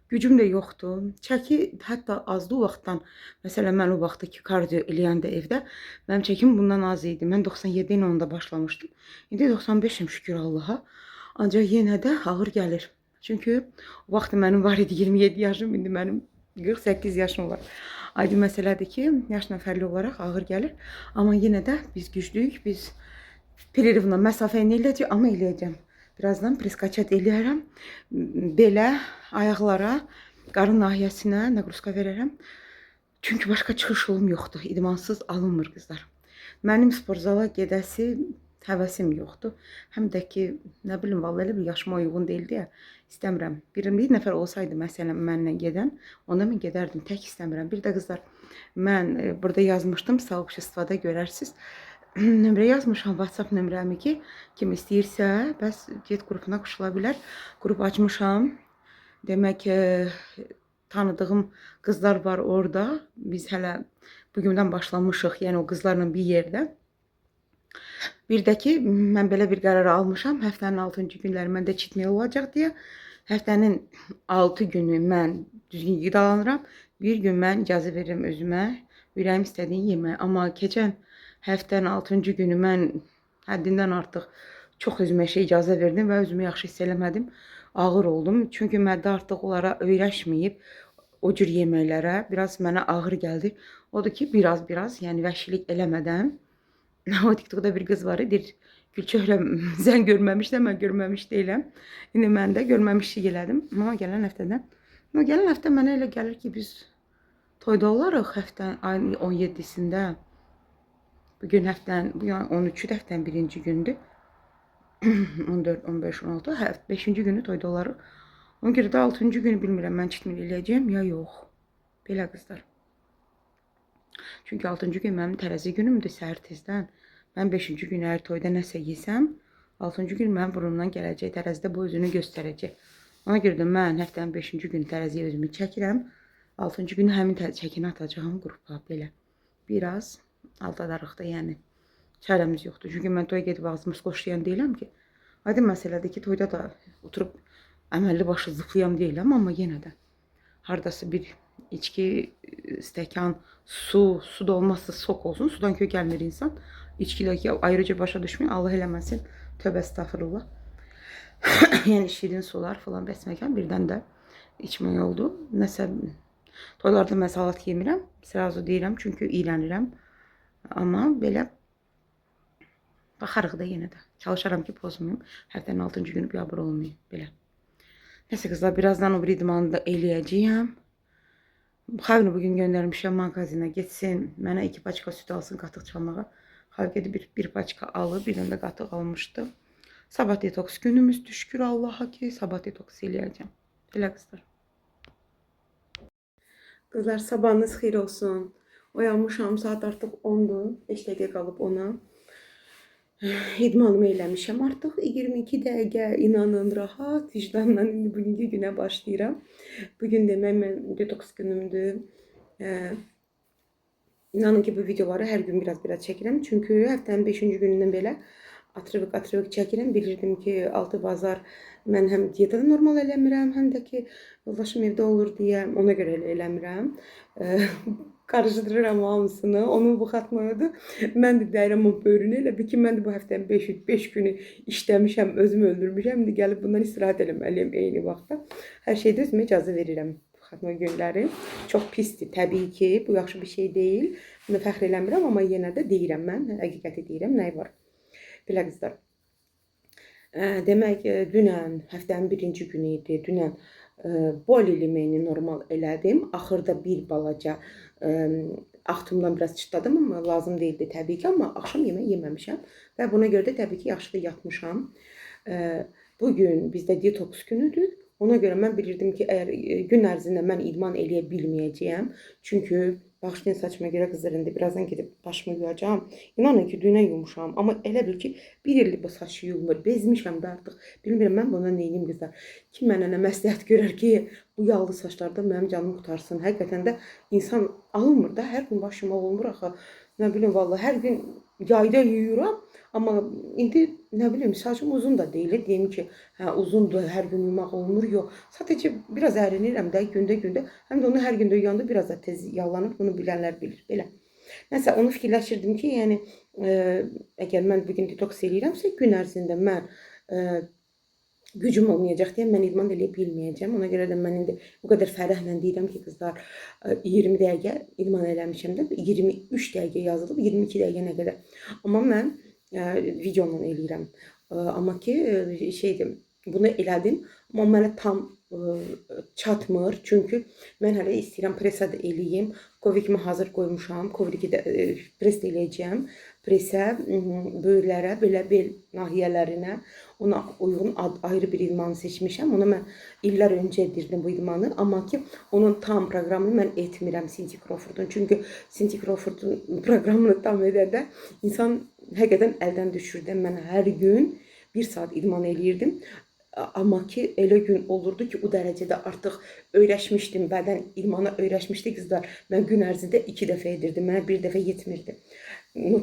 Gücüm də yoxdur. Çəki hətta azdı o vaxtdan. Məsələn, mən o vaxtda ki kardio eləyəndə evdə mənim çəkim bundan az idi. Mən 97 ilə onda başlamışdım. İndi 95-im şükür Allaha. Ancaq yenə də ağır gəlir. Çünki o vaxt mənim var idi 27 yaşım, indi mənim 48 yaşım var. Aydın məsələdir ki, yaşla fərqli olaraq ağır gəlir. Amma yenə də biz güclüyük, biz pererivlə məsafə eləyəcək, amma eləyəcəm. Birazdan preskaçat eləyərəm. Belə ayaqlara, qarın nahiyəsinə naqruska verərəm. Çünki başqa çıxış yolum yoxdur. İdmansız alınmır qızlar. Mənim sporzala gedəsi həvəsim yoxdur. Həm də ki, nə bilim, vallahi elə bir yaşıma uyğun deyildi ya. İstəmirəm. Bir nəfər olsaydı məsələn mənlə gedən, onda mən gedərdim. Tək istəmirəm. Bir də qızlar, mən burada yazmışdım, soobществоda görərsiniz. Nömrə yazmışam, WhatsApp nömrəmi ki, kim istəyirsə, bəs get qrupuna qoşula bilər. Qrup açmışam. Demək, tanıdığım qızlar var orada. Biz hələ bugündən başlamışıq, yəni o qızlarla bir yerdə. Bir də ki, mən belə bir qərar almışam, həftənin 6-cı günləri məndə cheat meal olacaq deyə. Həftənin 6 günü mən düzgün qidalanıram, bir gün mən icazə verirəm özümə, ürəyim istədiyi yeməyə. Amma keçən həftənin 6-cı günü mən həddindən artıq çox özümə icazə verdim və özümü yaxşı hiss eləmədim. Ağır oldum. Çünki mədə artıq onlara öyrəşməyib o cür yeməklərə. Biraz mənə ağır gəldi. Odur ki, biraz, yəni vəhşilik eləmədən. O TikTokda bir qız var idi. Gülçöhrə sən görməmişsən, mən görməmiş deyiləm. İndi mən də görməmişlik elədim. Amma gələn həftə mənə elə gəlir ki, biz toyda olarıq ayın 17-sində. Bugün həftənin, bu 13-cü həftənin birinci gündür. 14, 15, 16, 5-ci günü toyda olarıq. Ona görə də 6-cı günü bilmirəm mən cheat meal eləyəcəm ya yox. Belə qızlar. Çünki 6-cı gün mənim tərəzi günümdür səhər tezdən. Mən 5-ci gün əgər toyda nəsə yesəm, 6-cı gün mənim burnumdan gələcək, tərəzidə bu özünü göstərəcək. Ona görə də mən həftənin 5-ci günü tərəziyə özümü çəkirəm. 6-cı günü həmin çəkini atacağım qrupa belə. Biraz aldadarıq da, yəni çarəmiz yoxdur. Çünki mən toya gedib ağzımı qoşlayan deyiləm ki. Aydın məsələdir ki, toyda da oturub əməlli başı zıplayam deyiləm, amma yenə də hardası bir içki, stəkan, su da olmazsa sok olsun. Sudan kök gəlmir insan. İçkilə ki, ayrıca başa düşməyin. Allah eləməsin. Tövbə estağfurullah. Yəni şirin sular falan bəsməkən birdən də içmək oldu. Nəsə toylarda mən salat yemirəm. Sırazu deyirəm çünki iyrənirəm. Amma belə baxarıq da yenə də. Çalışaram ki, pozmayayım. Həftənin 6-cı günü biabır olmayayım. Belə. Nəsə qızlar, birazdan o bir idmanı da eləyəcəyəm. Xavini bugün göndərmişəm mağazinə, getsin, mənə 2 paçka süt alsın qatıq çalmağa. Xav gedib bir paçka alıb, bir də qatıq almışdı. Sabah detoks günümüzdür, şükür Allaha ki, sabah detoks eləyəcəm. Elə qızlar. Qızlar, sabahınız xeyir olsun. Oyanmışam, saat artıq 10'dur, 5 dəqiqə qalıb ona. İdmanımı eləmişəm artıq. 22 dəqiqə, inanın, rahat, vicdanla indi bugünkü günə başlayıram. Bugün demək mən detoks günümdür. İnanın ki, bu videoları hər gün biraz çəkirəm. Çünki həftənin 5-ci günündən belə atrıvıq çəkirəm. Bilirdim ki, 6 bazar mən həm dietada normal eləmirəm, həm də ki, yoldaşım evdə olur deyə ona görə eləmirəm. Qarışdırıram hamısını, onu bu xatmayadı. Mən də deyirəm o bölünü, elə bir ki, mən də bu həftənin 5 günü işləmişəm, özümü öldürmüşəm. İndi gəlib bundan istirahət eləməliyəm eyni vaxtda. Hər şeydə özümə icazə verirəm bu xatma günləri. Çox pisdir, təbii ki, bu yaxşı bir şey deyil. Bunu fəxr eləmirəm, amma yenə də deyirəm mən, həqiqəti deyirəm, nə var. Belə qızlar. Demək, dünən həftənin 1-ci günü idi, dünən bol elemeyini normal elədim. Axırda bir balaca axtımdan biraz çıtladım, amma lazım deyildi təbii ki, amma axşam yemək yeməmişəm və buna görə də təbii ki, yaxşı da yatmışam. Bugün bizdə detoks günüdür. Ona görə mən bilirdim ki, əgər gün ərzində mən idman eləyə bilməyəcəyəm. Çünki bağışlayın saçıma görə qızlar, indi birazdan gedib başımı yuyacağım. İnanın ki, dünən yumuşam, amma elə bil ki, bir illik bu saç yuyulmur. Bezmişəm də artıq. Bilmirəm mən bundan neyim qızlar. Kim mənə nə məsləhət görər ki, bu yağlı saçlarda mənim canım qutarsın. Həqiqətən də insan alınmır da, hər gün baş yumaq olmur axı. Nə bilim, vallahi hər gün yayda yuyuram. Amma indi nə bilim, saçım uzun da deyil. Deyim ki, hə, uzundur, hər gün yumaq olmur. Yox, sadəcə biraz ərinirəm də gündə. Həm də onu hər gündə yuyanda biraz da tez yağlanıb, bunu bilənlər bilir. Belə. Nəsə, onu fikirləşirdim ki, yəni əgər mən bugün detoks eləyirəmsə, gün ərzində mən gücüm olmayacaq deyə mən idman eləyə bilməyəcəm. Ona görə də mən indi bu qədər fərəhlə deyirəm ki, qızlar 20 dəqiqə idman eləmişəm də 23 dəqiqə yazılıb 22 dəqiqə nə qədər. Amma mən videonla eləyirəm. Amma ki şeydir, bunu elədim, amma mənə tam çatmır. Çünki mən hələ istəyirəm presa da eləyim. Covikimi hazır qoymuşam. Coviki də pres eləyəcəm. Presə, böyürlərə, belə bel nahiyələrinə ona uyğun ayrı bir idmanı seçmişəm. Onu mən illər öncə edirdim bu idmanı. Amma ki onun tam proqramını mən etmirəm Cindy Crawford'un. Çünki Cindy Crawford'un proqramını tam edəndə insan həqiqətən əldən düşürdü. Mən hər gün 1 saat idman eləyirdim. Amma ki elə gün olurdu ki, o dərəcədə artıq öyrəşmişdim, bədən idmana öyrəşmişdi qızlar. Mən gün ərzində 2 dəfə edirdim, mənə 1 dəfə yetmirdi.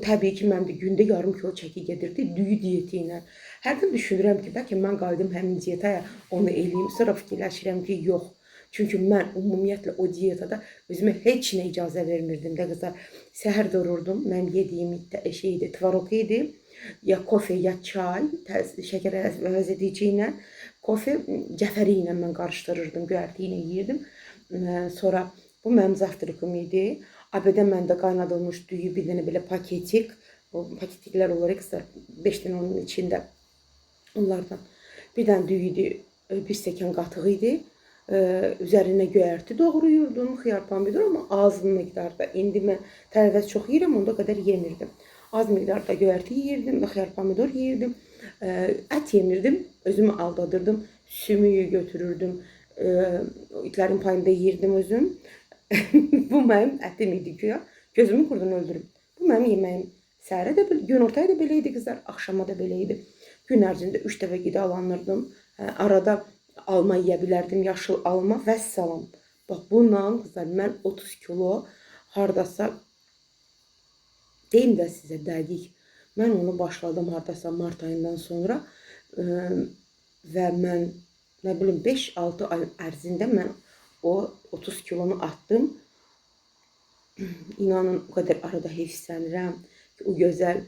Təbii ki, mən də gündə yarım kilo çəki gedirdi, düyü diyeti ilə. Hərdən düşünürəm ki, bəlkə mən qayıdım həmin diyetaya, onu eləyim. Sonra fikirləşirəm ki, yox. Çünki mən ümumiyyətlə o diyetada özümə heç nə icazə vermirdim də qızlar. Səhər dururdum, mənim yediyim şeydi, tvarok idi. Ya kofe, ya çay, şəkər əvəz edici ilə, kofe cəfəri ilə mən qarışdırırdım, göyərti ilə yeyirdim. Sonra bu mənim zavtrikim idi. Abədə məndə qaynadılmış düyü bir dənə belə paketik, o paketiklər olur qızlar, 5 dənə onun içində onlardan. Bir dənə düyü idi, 1 stəkan qatıq idi. Üzərinə göyərti doğrayırdım, xiyar pomidor, amma az miqdarda. İndi mən tərəvəz çox yeyirəm, onda qədər yemirdim. Az miqdarda göyərti yeyirdim, xiyar pomidor yeyirdim. Ət yemirdim, özümü aldadırdım, sümüyü götürürdüm, itlərin payında yeyirdim özüm. Bu mənim ətim idi ki, gözümün qurdunu öldürüm. Bu mənim yeməyim. Səhərə də belə, günortaya da belə idi qızlar, axşama da belə idi. Gün ərzində 3 dəfə qidalanırdım. Arada alma yeyə bilərdim, yaşıl alma və salam. Bax, bununla qızlar, mən 30 kilo hardasa, deyim də sizə dəqiq, mən onu başladım hardasa mart ayından sonra və mən, nə bilim, 5-6 ay ərzində mən o 30 kilonu atdım. İnanın, o qədər arada heyfslənirəm ki, o gözəl,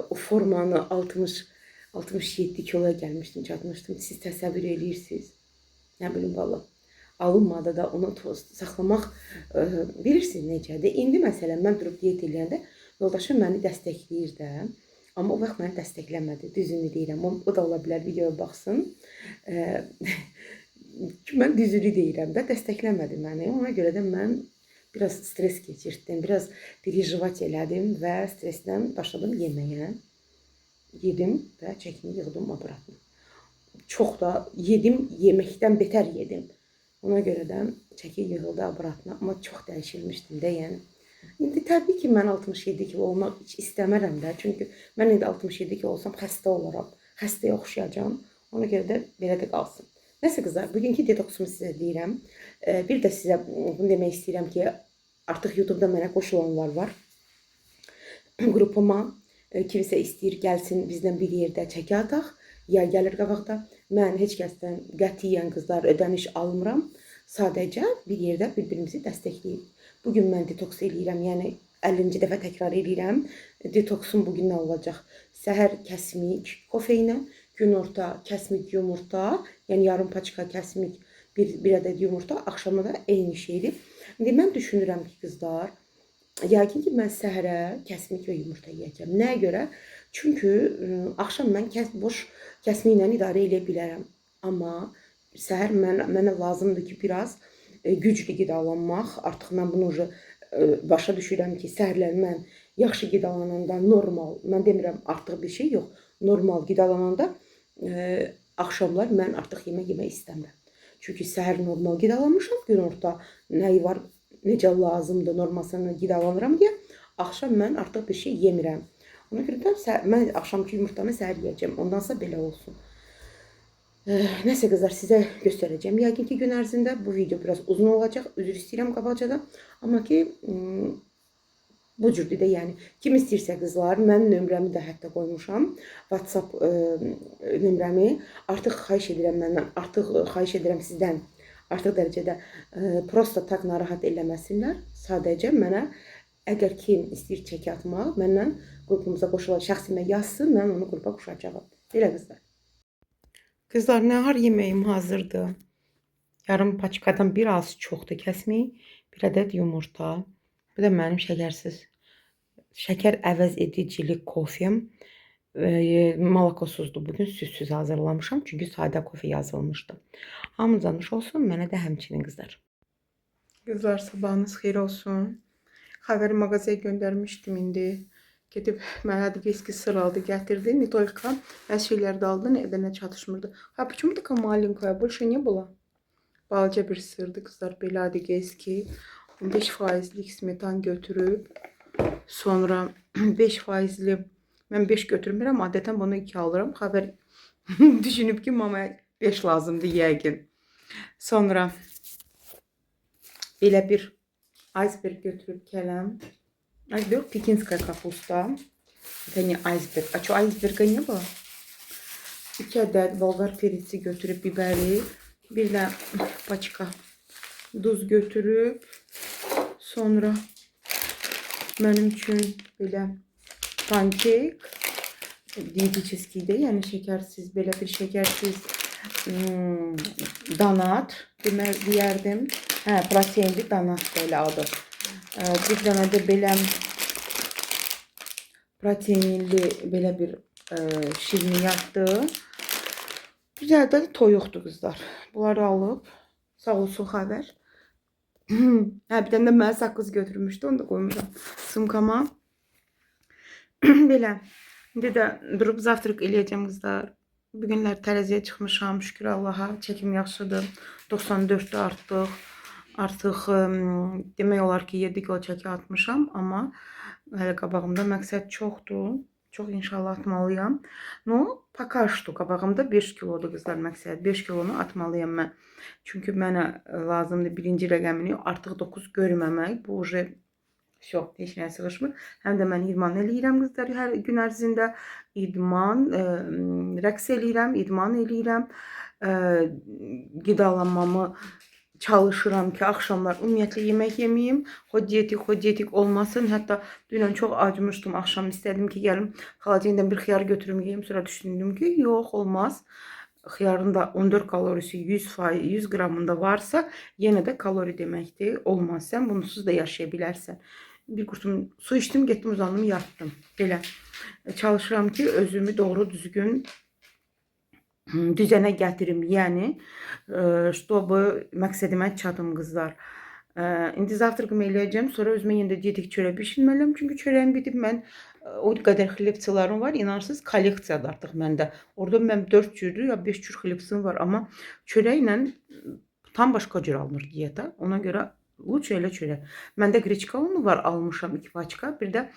o formanı 67 kiloya gəlmişdim, çatmışdım. Siz təsəvvür edirsiniz. Nə bilim, valla. Alınmadı da onu saxlamaq bilirsiniz necədir. İndi məsələn, mən durub diyet eləyəndə yoldaşım məni dəstəkləyir də. Amma o vaxt məni dəstəkləmədi, düzünü deyirəm. O da ola bilər, videoya baxsın. Mən düzünü deyirəm də, dəstəkləmədi məni. Ona görə də mən biraz stres keçirdim, biraz perejivət elədim və stresdən başladım yeməyə. Yedim və çəkini yığdım aparatına. Çox da yedim, yeməkdən betər yedim. Ona görə də çəki yığıldı aparatına, amma çox dəyişilmişdim də, yəni. İndi təbii ki, mən 67 kilo olmaq heç istəmərəm də. Çünki mən indi 67 kilo olsam xəstə olaram, xəstəyə oxşayacam. Ona görə də belə də qalsın. Nəsə qızlar, bugünkü detoksumu sizə deyirəm. Bir də sizə bunu demək istəyirəm ki, artıq YouTube'da mənə qoşulanlar var. Qrupuma kimsə istəyir, gəlsin bizdən bir yerdə çəki ataq, ya gəlir qabaqda. Mən heç kəsdən qətiyyən qızlar ödəniş almıram. Sadəcə bir yerdə bir-birimizi dəstəkləyib. Bugün mən detoks eləyirəm, yəni 50-ci dəfə təkrar eləyirəm. Detoksum bugün nə olacaq? Səhər kəsmik kofeynə, günorta kəsmik yumurta, yəni yarım paçka kəsmik bir ədəd yumurta, axşama da eyni şeydir. İndi mən düşünürəm ki, qızlar, yəqin ki, mən səhərə kəsmik və yumurta yeyəcəm. Nəyə görə? Çünki axşam mən boş kəsmiklə idarə edə bilərəm. Amma səhər mənə lazımdır ki, biraz güclü qidalanmaq. Artıq mən bunu başa düşürəm ki, səhərlər mən yaxşı qidalananda normal, mən demirəm artıq bir şey yox, normal qidalananda axşamlar mən artıq yemək istəmirəm. Çünki səhər normal qidalanmışam, günorta nəyi var, necə lazımdır, normalsına qidalanıram deyə, axşam mən artıq bir şey yemirəm. Ona görə də mən axşamki yumurtanı səhər yeyəcəm, ondansa belə olsun. Nəsə qızlar, sizə göstərəcəm. Yəqin ki, gün ərzində bu video biraz uzun olacaq. Üzr istəyirəm qabaqcadan. Amma ki, bu cürdür də, yəni. Kim istəyirsə qızlar, mən nömrəmi də hətta qoymuşam. WhatsApp nömrəmi. Artıq xahiş edirəm məndən, artıq xahiş edirəm sizdən, artıq dərəcədə prosta tak narahat eləməsinlər. Sadəcə mənə, əgər kim istəyir çəki atmaq, məndən qrupumuza qoşulan şəxsimə yazsın, mən onu qrupa qoşacağım. Belə qızlar. Kızlar, nahar yeməyim hazırdır. Yarım paçkadan biraz çoxdur kəsmək. Bir ədəd yumurta. Bu da mənim şəkər əvəz edicilik kofem. Malakasuzdur. Bugün süzsüz hazırlamışam. Çünki sadə kofe yazılmışdı. Hamınıza nuş olsun. Mənə də həmçinin qızlar. Qızlar, sabahınız xeyir olsun. Xəbəri mağazaya göndərmişdim indi. Gedib mənə viski sıraldı, gətirdi. Ne только hər şeyləri də aldı, nə də nə çatışmırdı. Ha, почему такая маленькая? Больше не было. Balaca bir sırdı kızlar. Belə Adigeyski 15%lik smetan götürüb. Sonra 5%li mən 5 götürmürəm. Adətən bunu 2 alıram. Xəbər düşünüb ki, mamaya 5 lazımdır yəqin. Sonra belə bir iceberg götürüb gələm. Iceberg pekinskая kapusta. Это не iceberg. А что, iceberg'a не было? 2 ədəd bolgar perisi götürüb, biberi. Bir də paçka duz götürüb. Sonra mənim üçün belə pankek diyetisiydi. Yəni şəkərsiz, belə bir şəkərsiz donat deyərdim. Hə, proteinli donat belə adı. Bir dənə də belə proteinli belə bir şirniyyatdı. Güzel de toyuqdur qızlar. Bunları alıb, sağ olsun xəbər. Hə, bir dənə də mənə saqqız götürmüşdü, onu da qoymuşam sumkama. Belə. İndi də durub zavtraq eləyəcəm qızlar. Bugünlər tərəziyə çıxmışam, şükür Allaha. Çəkim yaxşıdır. 94'də artıq demək olar ki 7 kilo çəki atmışam, amma hələ qabağımda məqsəd çoxdur. Çox inşallah atmalıyam. No, пока что qabağımda 5 kilodur qızlar məqsəd. 5 kilonu atmalıyam mən. Çünki mənə lazımdır birinci rəqəmini artıq 9 görməmək. Bu uje heç nəyə sığışmır. Həm də mən idman eləyirəm qızlar hər gün ərzində. İdman, rəqs eləyirəm, idman eləyirəm. Qidalanmamı çalışıram ki, axşamlar ümumiyyətlə yemək yeməyim. Xodetik olmasın. Hətta dünən çox acımışdım. Axşam istədim ki, gəlim xalacindən bir xiyar götürüm yeyim. Sonra düşündüm ki, yox, olmaz. Xiyarın da 14 kalorisi 100 qramında varsa, yenə də kalori deməkdir. Olmaz. Sən bunsuz da yaşaya bilərsən. Bir qurtum su içdim, getdim, uzandım, yatdım. Belə çalışıram ki, özümü doğru düzgün düzene gətirim, yəni чтобы məqsədimə çatım qızlar. İndi zavtraqımı eləyəcəm, sonra özümə yenə də dietik çörək bişirməliyəm. Çünki çörəyim bitib, mən o qədər xlebçilərim var, inarsınız, kolleksiyadır artıq məndə. Orada mən 4 cürdür ya 5 cür xlebçim var, amma çörəklə tam başqa cür alınır diyeta. Ona görə lütfen elə çörək. Məndə qreçka unu var, almışam 2 paçka, bir də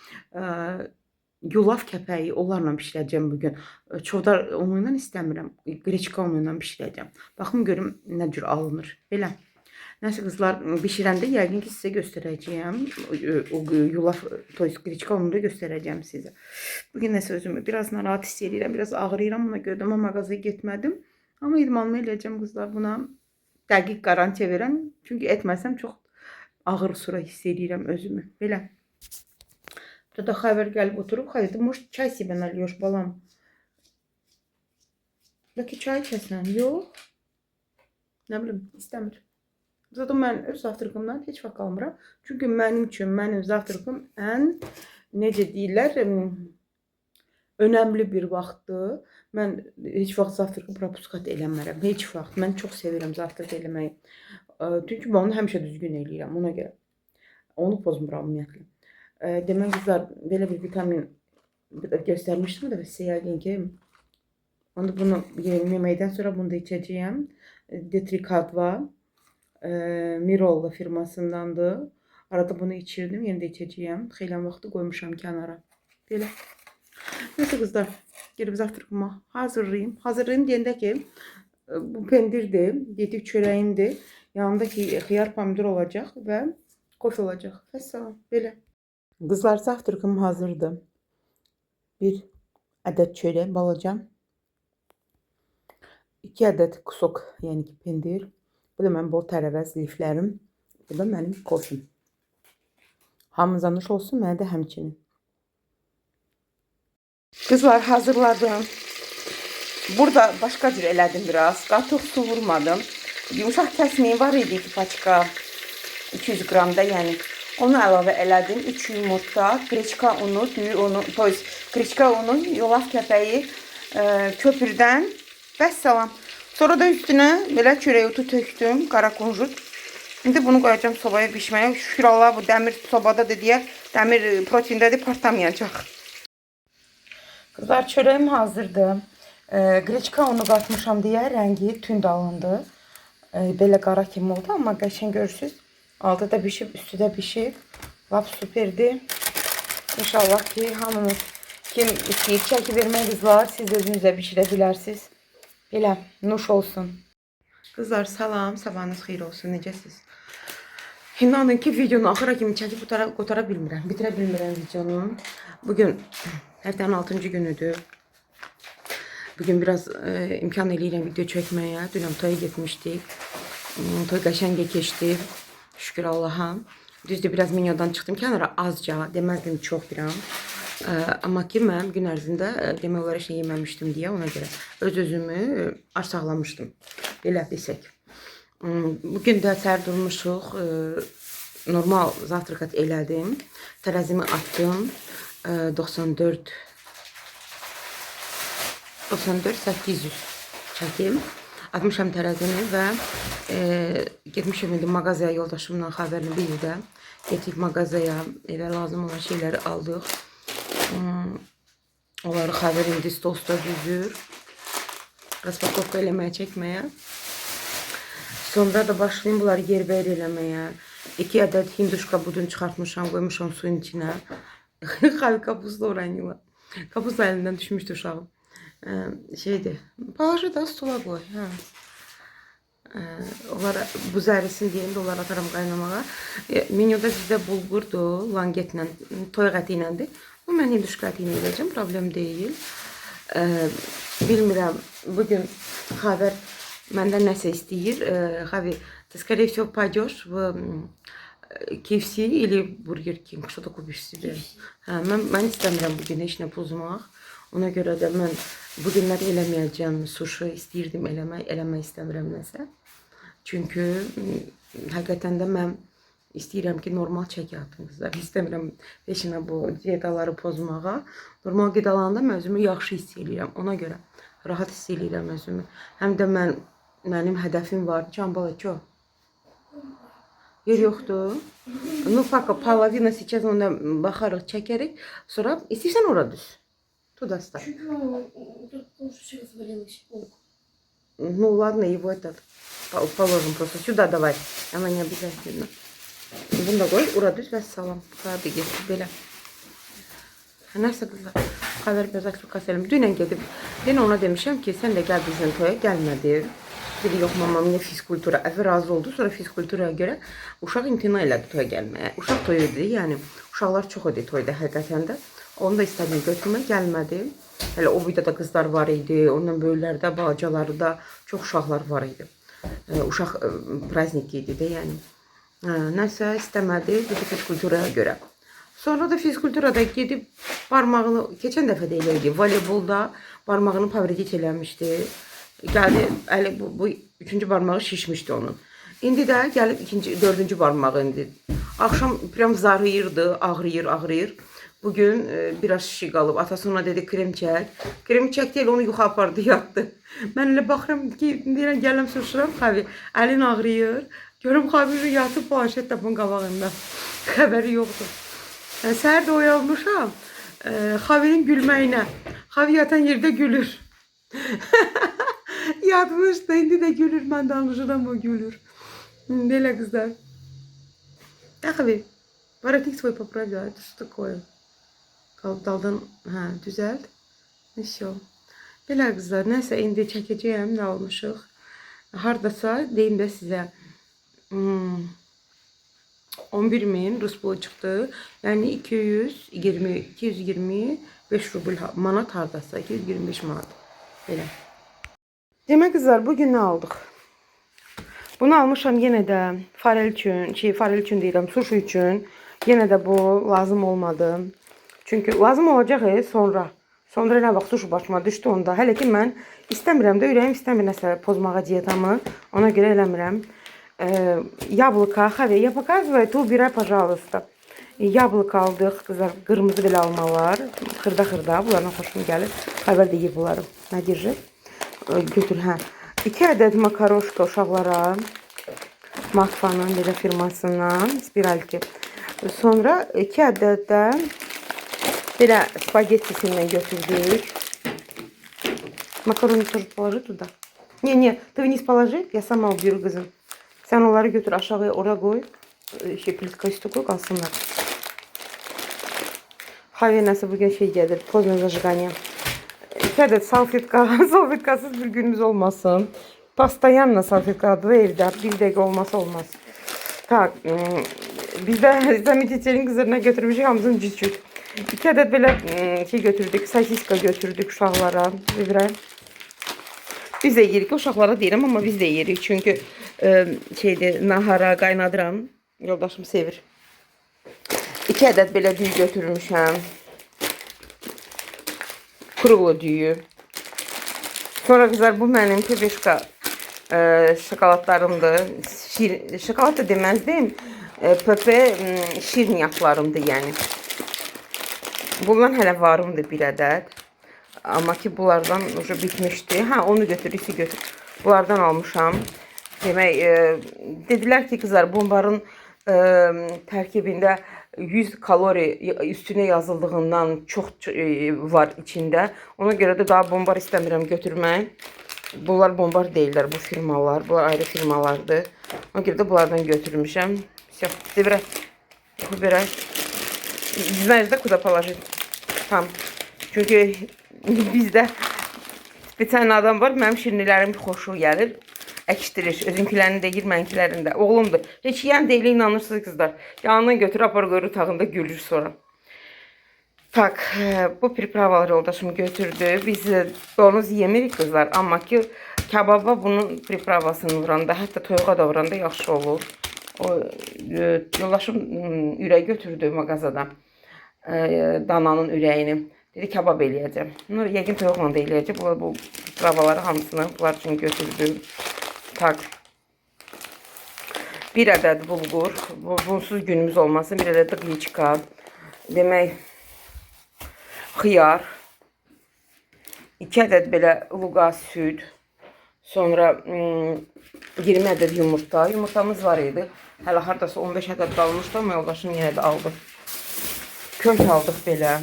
yulaf kəpəyi, onlarla bişirəcəm bugün. Çovdar unuyla istəmirəm. Qreçka unuyla bişirəcəm. Baxım görüm nə cür alınır. Belə. Nəsə qızlar, bişirəndə yəqin ki sizə göstərəcəyəm. O yulaf, qreçka ununu da göstərəcəm sizə. Bugün nəsə özümü biraz narahat hiss edirəm, biraz ağrıyıram. Buna görə də mağazaya getmədim. Amma idmanımı eləyəcəm qızlar. Buna dəqiq garantiya verəm. Çünki etməsəm çox ağır sura hiss edirəm özümü. Belə. Burada xəbər gəlib oturub, xayır, может çay себе nальешь, balam. Buradakı çay kəsən, yox. Nə bilim, istəmir. Zaten mən öz zavtraqımdan heç vaxt almıram. Çünki mənim üçün, mənim zavtraqım ən, necə deyirlər, önəmli bir vaxtdır. Mən heç vaxt zavtrağı propuskat eləmərəm, heç vaxt. Mən çox sevirəm zavtraq eləməyi. Çünki mən onu həmişə düzgün eləyirəm, ona görə. Onu pozmuram ümumiyyətlə. Demək qızlar, belə bir vitamin göstərmişdim də sizə yəqin ki. Onu bunu yeməkdən sonra bunu da içəcəyəm. D3K2 Mirolla firmasındandır. Arada bunu içirdim, yenə də içəcəyəm. Xeyli vaxtı qoymuşam kənara. Belə. Nəsə qızlar, gedib zavtraqımı hazırlayayım deyəndə ki, bu pendirdir, dietik çörəyimdir. Yanındakı xiyar pomidor olacaq və kofe olacaq. Vəssalam, belə. Qızlar, zavtraqım hazırdır. Bir ədəd çörək, balaca. 2 ədəd kusok, yəni ki pendir. Bu da mənim bol tərəvəz liflərim. Bu da mənim kofim. Hamınıza nuş olsun, mənə də həmçinin. Qızlar, hazırladım. Burada başqa cür elədim biraz. Qatıq su vurmadım. Yumuşaq kəsmiyim var idi 2 paçka 200 qramda, yəni onu əlavə elədim. 3 yumurta, qreçka unu, düyü unu, qreçka unu, yulaf kəpəyi, köpürdən vəssalam. Sonra da üstünə belə çörək otu tökdüm, qara kunjut. İndi bunu qoyacağım sobaya pişməyə. Şükür Allah bu dəmir sobadadır deyə, dəmir proteindədir, partlamayacaq. Qızlar, çörəyim hazırdır. Qreçka unu qatmışam deyə rəngi tünd alındı. Belə qara kimi oldu, amma qəşəng görürsünüz. Altı da pişib, üstü də pişib. Lap süperdir. İnşallah ki hamınız kim istəyir çəki vermək qızlar, siz özünüzə pişirə bilərsiniz. Belə, nuş olsun. Qızlar, salam, sabahınız xeyir olsun, necəsiz? İnanın ki videonu axıra kimi çəkib qotara bilmirəm, bitirə bilmirəm videonu. Bugün həftənin 6-cı günüdür. Bugün biraz imkan eləyirəm video çəkməyə. Dünən toya getmişdik. Toy qəşəngə keçdi. Şükür Allaha. Düzdür, biraz menyodan çıxdım kənara azca. Deməzdim çox biram. Amma ki mən gün ərzində demək olar heç nə yeməmişdim deyə ona görə öz-özümü aç saxlamışdım. Belə desək. Bugün də səhər durmuşuq. Normal zavtrakat elədim. Tərəzimi atdım. 94 800 çəkim. Atmışam tərəzini və getmişəm indi mağazaya, yoldaşımla xəbərini bildi. Getdik mağazaya, evə lazım olan şeyləri aldıq. Onları xəbər indi stolda düzür. Raspakovka eləməyə, çəkməyə. Sonra da başlayayım bunları yerbəyər eləməyə. 2 ədəd hinduşka budun çıxartmışam, qoymuşam suyun içinə. Xəvi kapuz doğrayınlar. Kapuz əlindən düşmüşdü uşağım. Şeydir, palaşı da stola qoy. Onlara buz ərisin deyim də onları ataram qaynamağa. Menyoda bizdə bulgurdur, langetlə, toyuq əti iləndir. Bunu mən hinduşka əti ilə edəcəm, problem deyil. Bilmirəm, bugün xəbər məndən nəsə istəyir. Xəvi, ты, скорее всего, пойдешь в KFC или Burger King, что-то купишь себе. Mən istəmirəm bugün heç nə pozmaq. Ona görə də mən bugünlər eləməyəcəm, sushi istəyirdim eləmək istəmirəm nəsə. Çünki həqiqətən də mən istəyirəm ki, normal çəki atım qızlar. İstəmirəm peşinə bu diyetaları pozmağa. Normal qidalarında mən özümü yaxşı hiss edirəm. Ona görə rahat hiss edirəm özümü. Həm də mənim hədəfim var. Cambala ço. Yer yoxdur. Ну, пока половина сейчас onda baxarıq, çəkərik. Sonra istəyirsən ora düz. Туда ставь. Чуть уже развалилось. Ну ладно, его этот положим просто сюда давай. Она не обязательно. Bunda qoy, ura düz və salam. Qadı getdi belə. Nəsə qızlar, xəbər biraz aktivkas elim. Dünən gedib, yenə ona demişəm ki, sən də gəl bizim toya, gəlmədi. Dedi, yox mamam, ne fizkultura. Əvvəl razı oldu, sonra fizkulturaya görə uşaq imtina elədi toya gəlməyə. Uşaq toyu idi, yəni uşaqlar çox idi toyda həqiqətən də. Onu da istədim götürmək, gəlmədi. Hələ o boyda da qızlar var idi, ondan böyüklərdə, balacaları da çox uşaqlar var idi. Uşaq praznik idi də, yəni. Nəsə istəmədi, dedi fizkulturaya görə. Sonra da fizkulturada gedib barmağını, keçən dəfə də elə idi, voleybolda barmağını pavredit eləmişdi. Gəldi, əli bu 3-cü barmağı şişmişdi onun. İndi də gəlib 4-cü barmağı indi. Axşam prям zarıyırdı, ağrıyır. Bugün biraz şişi qalıb. Atası ona dedi krem çək. Krem çək deyil, onu yuxu apardı, yatdı. Mən elə baxıram ki, deyirəm, gələm soruşuram, Xavi, əlin ağrıyır. Görüm Xavi yatıb planşet tapın qabağında. Xəbəri yoxdur. Səhər də oyanmışam. Xavinin gülməyinə. Xavi yatan yerdə gülür. Yatmış da indi də gülür. Mən danışıram, o gülür. Belə qızlar. Xavi, воротник свой поправь, это что такое? Daldan, düzəld. Neyse. Belə qızlar, nəsə indi çəkəcəyəm, nə olmuşuq. Hardasa, deyim də sizə, 11.000 Rus pulu çıxdı. Yəni 225 rubl manat hardasa, 225 manat. Belə. Demək qızlar, bugün nə aldıq? Bunu almışam yenə də farel üçün deyirəm, sushi üçün. Yenə də bu lazım olmadı. Çünki lazım olacaq sonra. Sonra nə vaxt sushi başıma düşdü onda. Hələ ki mən istəmirəm də, ürəyim istəmir nəsə pozmağa dietamı. Ona görə eləmirəm. Yabloko, Xaviyə, я показываю, ты убирай, пожалуйста. Yabloko aldıq, qızlar, qırmızı belə almalar. Xırda-xırda, bunlardan xoşum gəlir. Xavər də yeyir bunları. Nə deyəcək? Götür, hə. 2 ədəd makaroşka uşaqlara. Makfanın belə firmasından, spiralki. Sonra 2 ədəd də belə spagettisindən götürdük. Makaroны тоже положи туда. Не, ты вниз положи, я сама уберу, kızım. Sen onları götür aşağıya, oraya koy. Плиткой üstü koy, kalsınlar. Xaviyə nəsə bugün şey gedir, pozna zажигание. 2 ədəd salfetka, salfetkasız bir günümüz olmasın. Pastayanla salfetkadır evdə, bir dəqiqə olmasa olmaz. Tak, biz də Zəmitçilərin qızlarına götürmüşük hamısını cüt-cüt. 2 ədəd belə şey götürdük, sosiska götürdük uşaqlara. Biz də yeyirik, uşaqlara deyirəm, amma biz də yeyirik. Çünki şeydir, nahara qaynadıram. Yoldaşım sevir. 2 ədəd belə düyü götürmüşəm. Kurulu düyü. Sonra qızlar, bu mənim Pepişka şokoladlarımdır. Şokolad da deməzdim. Pepe şirniyyatlarımdır, yəni. Bundan hələ varımdır bir ədəd. Amma ki bunlardan ucu bitmişdi. Ha, onu götür, isi götür. Bunlardan almışam. Demək, dedilər ki, qızlar, bombarın tərkibində 100 kalori üstüne yazıldığından çox var içində. Ona görə də daha bombar istəmirəm götürmək. Bunlar bombar deyirlər, bu firmalar. Bunlar ayrı firmalardır. Ona görə də bunlardan götürmüşəm. Все, забирай. Выбирай. Знаешь, да, куда положить? Tam. Çünki bizdə spesial adam var. Mənim şirinlərim xoşu gəlir. Əkişdirir. Özünkilərini deyir, mənkilərini də. Oğlumdur. Heç yiyən deyilə inanırsınız qızlar. Yanından götür, apar qoyur otağında gülür sonra. Tak, bu pripravaları yoldaşım götürdü. Biz donuz yemirik qızlar. Amma ki kebaba bunun pripravasını vuranda, hətta toyuğa da vuranda yaxşı olur. O yoldaşım ürək götürdü mağazadan. Dananın ürəyini. Dedi kebab eləyəcəm. Bunları yəqin toyuqla da eləyəcəm. Bu pripravaları hamısını bunlar üçün götürdüm. Tak. Bir ədəd bulgur. Bunsuz günümüz olmasın. Bir ədəd qıyçika. Demək, xiyar. 2 ədəd belə luqa süd. Sonra 20 ədəd yumurta. Yumurtamız var idi. Hələ haradasa 15 ədəd qalmışdı ama yoldaşım yenə də aldı. Kök aldıq belə.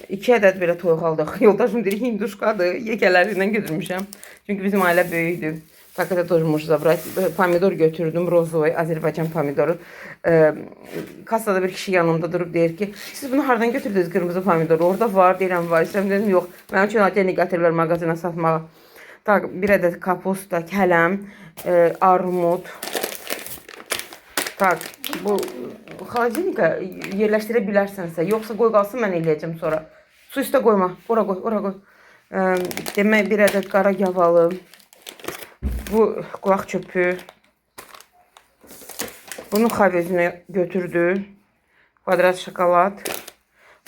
2 ədəd belə toyuq aldıq. Yoldaşım deyir, hinduşkadır. Yekələrindən götürmüşəm. Çünki bizim ailə böyükdür. Так, это тоже можно забрать. Помidor götürdüm, rozvoy, Azərbaycan pomidoru. Kassada bir kişi yanımda durup deyir ki, siz bunu hardan götürdünüz kırmızı pomidoru? Orada var, deyirəm var. İstəm dedim, yox. Mənim üçün atəni gətirirlər mağazına satmağa. Tak, bir ədəd kapusta, kələm, armud. Tak, bu xaladenika yerləşdirə bilərsənsə, yoxsa qoy qalsın, mən eləyəcəm sonra. Su üstə qoyma, ora qoy, ora qoy. Demək, bir ədəd qara gavalı. Bu kulak çöpü. Bunu Xavyə götürdü. Kvadrat şokolad.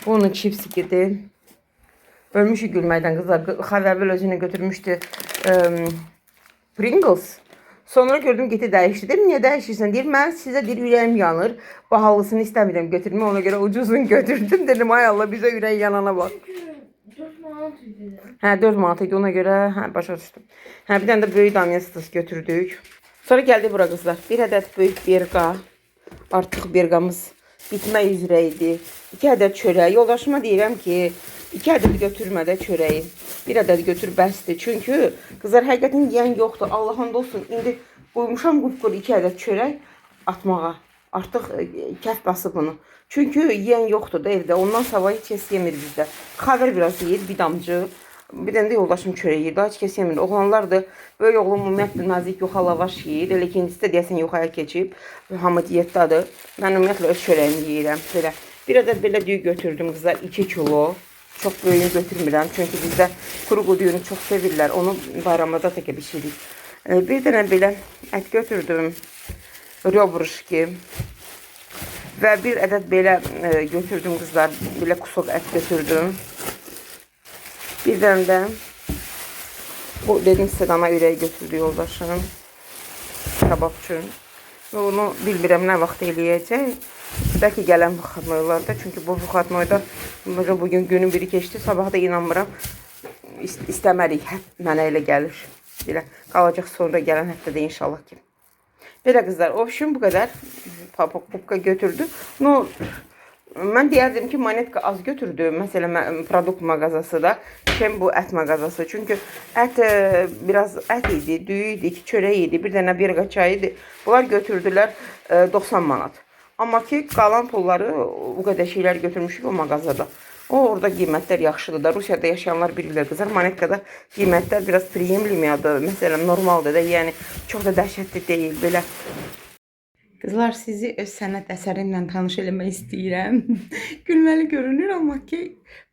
Bunun chipsikidir. Ölmüşük gülməkdən qızlar. Xavyə belə özünə götürmüşdü. Pringles. Sonra gördüm geti dəyişdi. Dedim, niyə dəyişirsən? Deyir, mən sizə deyir, ürəyim yanır. Bahalısını istəmirəm götürmək. Ona görə ucuzunu götürdüm. Dedim, ay Allah, bizə ürək yanana bak. 4 manat idi. Hə, 4 manat idi, ona görə başa düşdüm. Hə, bir dənə də böyük damyasız götürdük. Sonra gəldi bura qızlar. Bir ədəd böyük berqa. Artıq berqamız bitmək üzrə idi. 2 ədəd çörək. Yoldaşıma deyirəm ki, 2 ədəd götürmə də çörəyi. Bir ədəd götür bəsdir. Çünki qızlar həqiqətən yeyən yoxdur. Allah'ın olsun. İndi qoymuşam qupqur 2 ədəd çörək atmağa. Artıq kəf basıb bunu. Çünki yeyən yoxdur da evdə. Ondan savayı heç kəs yemir bizdə. Xavər biraz yeyir, bir damcı. Bir dənə də yoldaşım çörək yeyir. Daha heç kəs yemir. Oğlanlar da böyük oğlum ümumiyyətlə nazik yoxa lavaş yeyir. Elə ki, indisi də deyəsən yoxaya keçib. Hamı diyetdadır. Mən ümumiyyətlə öz çörəyimi yeyirəm. Belə. Bir ədəd belə düyü götürdüm qızlar. 2 kilo. Çox böyüyünü götürmürəm. Çünki bizdə kuru düyünü çox sevirlər. Onu bayramlarda təkə bişiririk. Bir dənə belə ət götürdüm. Ryobruşki. Və bir ədəd belə götürdüm qızlar. Belə kusok ət götürdüm. Bir dənə də bu dedim sizə dana ürəyi götürdü yoldaşım kabab üçün. Və onu bilmirəm nə vaxt eləyəcək. Bəlkə gələn vuxatnoylarda. Çünki bu vuxatnoyda bugün günün biri keçdi. Sabah da inanmıram. İstəmərik. Mənə elə gəlir. Belə qalacaq sonra gələn həftədə inşallah ki. Belə qızlar, option bu qədər. Papka götürdü. No, mən deyərdim ki, Monetka az götürdü. Məsələn, produkt mağazası da. Kim bu ət mağazası. Çünki ət biraz ət idi, düyü idi, çörək idi, bir dənə bir çay idi. Bunlar götürdülər 90 manat. Amma ki, qalan pulları bu qədər şeylər götürmüşük o mağazada. Orada qiymətlər yaxşıdır da. Rusiyada yaşayanlar bilirlər qızlar. Monetkada qiymətlər biraz priyemlimiyadır. Məsələn, normaldır da. Yəni, çox da dəhşətli deyil. Belə. Qızlar, sizi öz sənət əsərimlə tanış eləmək istəyirəm. Gülməli görünür, amma ki,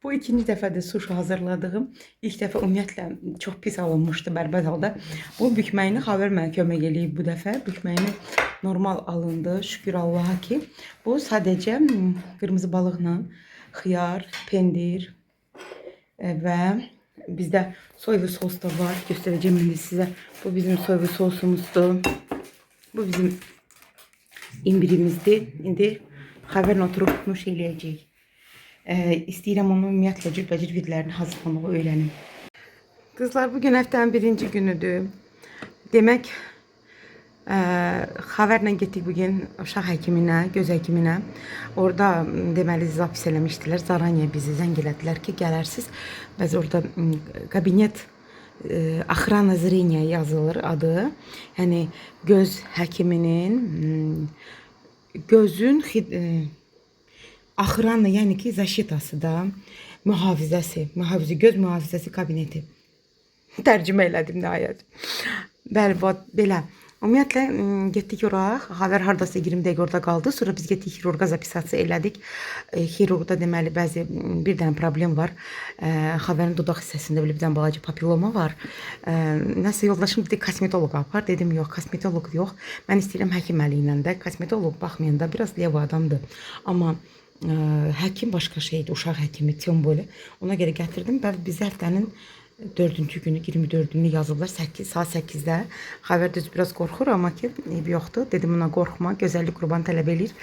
bu ikinci dəfədir sushi hazırladığım. İlk dəfə ümumiyyətlə çox pis alınmışdı bərbad halda. Bu bükməyini Xavər mənə kömək eləyib bu dəfə. Bükməyini normal alındı. Şükür Allaha ki, bu sadəcə qırmızı balıqla xiyar, pendir və bizdə soylu sos da var. Göstərəcəm indi sizə. Bu bizim soylu sosumuzdur. Bu bizim imbirimizdir. İndi Xavərlə oturub tutmuş eləyəcək. İstəyirəm onu ümumiyyətlə cürbəcür vidlərini hazırlamağı öyrənim. Qızlar, bugün həftənin birinci günüdür. Demək, Xavərlə getdik bugün uşaq həkiminə, göz həkiminə. Orada deməli zapis eləmişdilər. Zaraniyə bizi zəng elədilər ki, gələrsiz. Bəzi orada kabinet Axrana zreniya yazılır adı. Yəni göz həkiminin gözün axrana, yəni ki, zaşitası da mühafizəsi, göz mühafizəsi kabineti. Tərcümə elədim nəhayət. Bəli, belə. Ümumiyyətlə getdik ora. Xavər hardasa 20 dəqiqə orada qaldı. Sonra biz getdik xirurqa zapisasiya elədik. Xirurqda deməli bəzi bir dənə problem var. Xavərin dodaq hissəsində belə bir dənə balaca papiloma var. Nəsə yoldaşım dedi kosmetoloqa apar. Dedim yox, kosmetoloq yox. Mən istəyirəm həkim əli ilə də. Kosmetoloq baxmayanda biraz lev adamdır. Amma həkim başqa şeydir. Uşaq həkimi, tüm böyle. Ona görə gətirdim və bizi həftənin 4-cü günü 24-ünü yazıblar saat 8-də. Xavər düz biraz qorxur, amma ki eybi yoxdur. Dedim ona qorxma, gözəllik qurban tələb eləyir.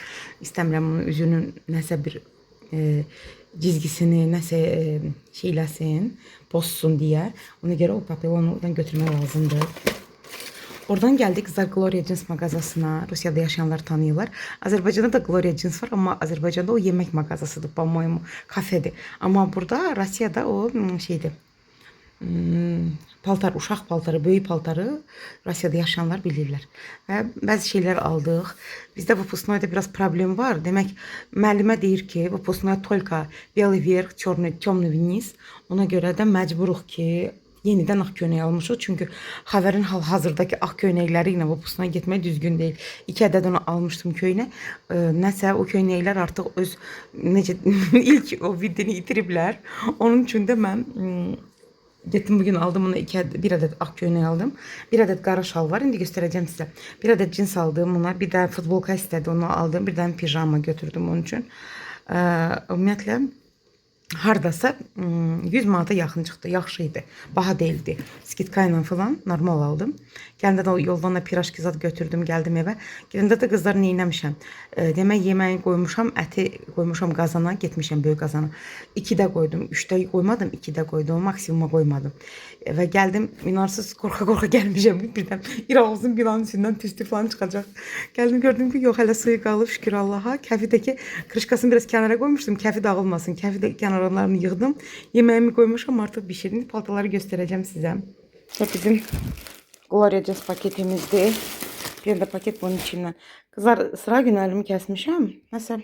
İstəmirəm onun üzünün nəsə bir cizgisini, nəsə şeyləsin, pozsun deyə. Ona görə o papilonu oradan götürmək lazımdır. Oradan gəldik qızlar Gloria Jeans mağazasına. Rusiyada yaşayanlar tanıyırlar. Azərbaycanda da Gloria Jeans var, amma Azərbaycanda o yemək mağazasıdır, по-моему, kafedir. Amma burada Rusiyada o şeydir. Paltar, uşaq paltarı, böyük paltarı Rusiyada yaşayanlar bilirlər. Və bəzi şeylər aldıq. Bizdə выпускнойda biraz problem var. Demək, müəllimə deyir ki, выпускной только белый верх, темный вниз. Ona görə də məcburuq ki, yenidən ağ köynək almışıq. Çünki Xavərin hal-hazırdakı ağ köynəkləri ilə выпускноя getmək düzgün deyil. 2 ədəd onu almışdım köynək. Nəsə o köynəklər artıq öz necə ilk o vidini itiriblər. Onun üçün də mən getdim bugün aldım ona bir ədəd ağ köynək aldım. Bir ədəd qara şal var. İndi göstərəcəm sizə. Bir ədəd cins aldım ona. Bir dənə futbolka istədi, onu aldım. Bir dənə pijama götürdüm onun üçün. Ümumiyyətlə hardasa 100 manata yaxın çıxdı. Yaxşı idi. Baha deyildi. Skitka ilə falan normal aldım. Gəldində də yoldan da pirajki zad götürdüm, gəldim evə. Gəldində də qızlar neyləmişəm. Demək, yeməyi qoymuşam, əti qoymuşam qazana, getmişəm böyük qazana. 2-də qoydum, 3-də qoymadım, 2-də qoydum, maksimuma qoymadım. Və gəldim, inarsız qorxa-qorxa gəlmişəm. Birdən İrağızın binanın içindən tüstü falan çıxacaq. Gəldim, gördüm ki, yox, hələ suyu qalıb, şükür Allaha. Kəfidəki krışkasını biraz kənara qoymuşdum, kəfi dağılmasın. Kəfi də kənarlarını yığdım. Yeməyimi qoymuşam, artıq bişirdim. Paltaları göstərəcəm sizə. Və bizim Gloria Jeans paketimizdir. Bir də paket bunun içindən. Kızlar, sıra günü əlimi kəsmişəm. Nəsə,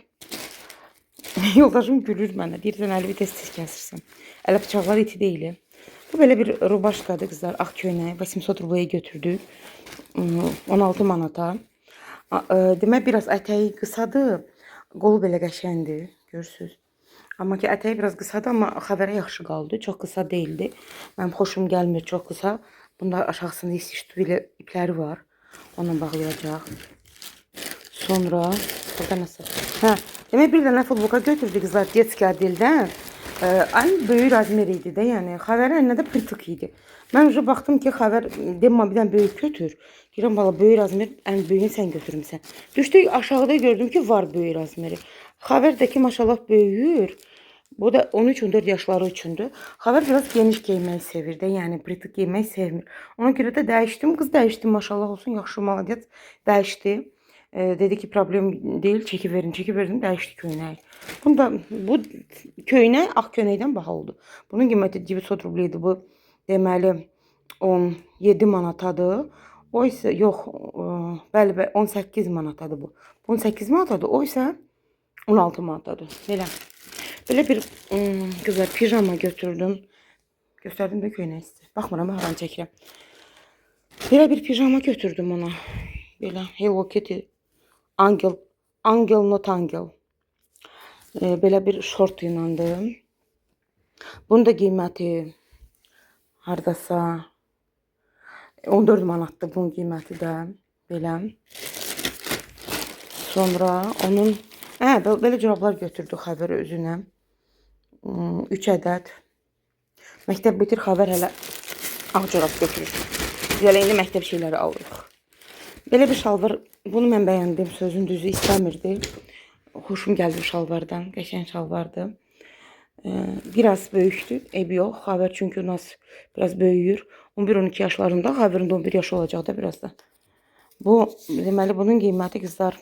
yoldaşım gülür mənə. Deyir, sən əlimi tez-tez kəsirsən. Ələ bıçaqlar iti deyil. Bu belə bir rubaşkadır kızlar. Ağ köynək. 800 rublaya götürdük. 16 manata. Demək, biraz ətəyi qısadır. Qolu belə qəşəndir. Görürsünüz. Amma ki, ətəyi biraz qısadır, amma Xavərə yaxşı qaldı. Çox qısa deyildi. Mənim xoşum gəlmir çox qısa. Bunda aşağısında istiş ipləri var. Onunla bağlayacaq. Sonra burada nəsə. Hə, demək bir dənə futbolka götürdük qızlar detski adildən. Ən böyük razmer idi də, yəni xəbərin əlinə də pırtıq idi. Mən уже baxdım ki, xəbər demə birdən böyük götür. Deyirəm bala böyük razmer ən böyüyünü sən götürmüsən. Düşdük aşağıda gördüm ki, var böyük razmeri. Xəbər də ki, maşallah böyüyür. Bu da 13-14 yaşları üçündür. Xəbər biraz geniş geyməyi sevir də, yəni pırtıq geyməyi sevmir. Ona görə də dəyişdim. Qız dəyişdi, maşallah olsun, yaxşı maladiyyət dəyişdi. Dedi ki, problem deyil, çəkib verin, dəyişdi köynəyi. Bunda bu köynək ağ köynəkdən bahalıdır. Bunun qiyməti 900 rubl idi. Bu deməli 17 manatadır. O isə yox, bəli 18 manatadır bu. Bu 18 manatadır, o isə 16 manatadır. Belə bir qızlar pijama götürdüm. Göstərdim də köynək sizə. Baxmıram, haran çəkirəm. Belə bir pijama götürdüm ona. Belə Hello Kitty Angel not Angel. Belə bir şort inandım. Bunun da qiyməti hardasa 14 manatdır bunun qiyməti də. Belə. Sonra onun belə corablar götürdü xəbər özünə. 3 ədəd. Məktəb bitir, xəbər hələ ağ corab götürür. Elə indi məktəb şeyləri alırıq. Belə bir şalvar, bunu mən bəyəndim, sözün düzü istəmirdi. Xoşum gəldi bu şalvardan, qəşəng şalvardı. Biraz böyükdür, eybi yox. Xəbər çünki Naz biraz böyüyür. 11-12 yaşlarında, Xəbərin də 11 yaşı olacaq da birazdan. Bu, deməli, bunun qiyməti qızlar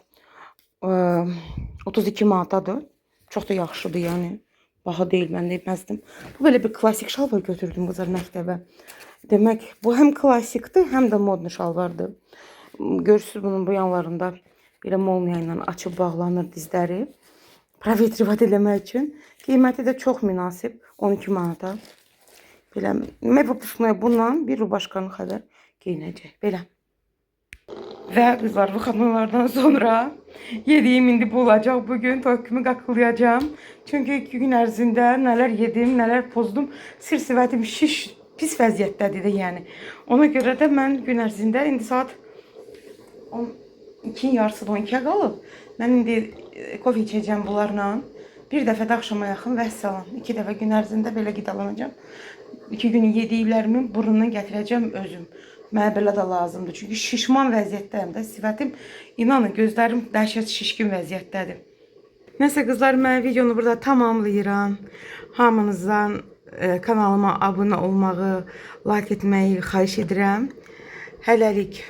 32 manatadır. Çox da yaxşıdır, yəni. Baha deyil, mən deməzdim. Bu belə bir klasik şalvar götürdüm qızlar məktəbə. Demək, bu həm klasikdir, həm də modlu şalvardır. Görürsünüz bunun bu yanlarında belə molniya ilə açıb bağlanır dizləri. Provetrivat eləmək üçün. Qiyməti də çox münasib, 12 manata. Belə, məbubuşmaya bununla bir rubaşkanı xəbər geyinəcək. Belə. Və qızlar, bu xatmalardan sonra yediyim indi bu olacaq. Bugün tökümü qaqılayacağım. Çünki 2 gün ərzində nələr yedim, nələr pozdum. Sir-sivətim şiş, pis vəziyyətdədir də yəni. Ona görə də mən gün ərzində indi saat 12-nin yarısı da 12-yə qalıb. Mən indi kofe içəcəm bunlarla. Bir dəfə də axşama yaxın vəssalam. 2 dəfə gün ərzində belə qidalanacağım. 2 gün yediklərimi burundan gətirəcəm özüm. Mənə belə də lazımdır. Çünki şişman vəziyyətdəyim də. Sifətim, inanın, gözlərim dəhşət şişkin vəziyyətdədir. Nəsə qızlar, mən videonu burada tamamlayıram. Hamınızdan kanalıma abunə olmağı, like etməyi xahiş edirəm. Hələlik.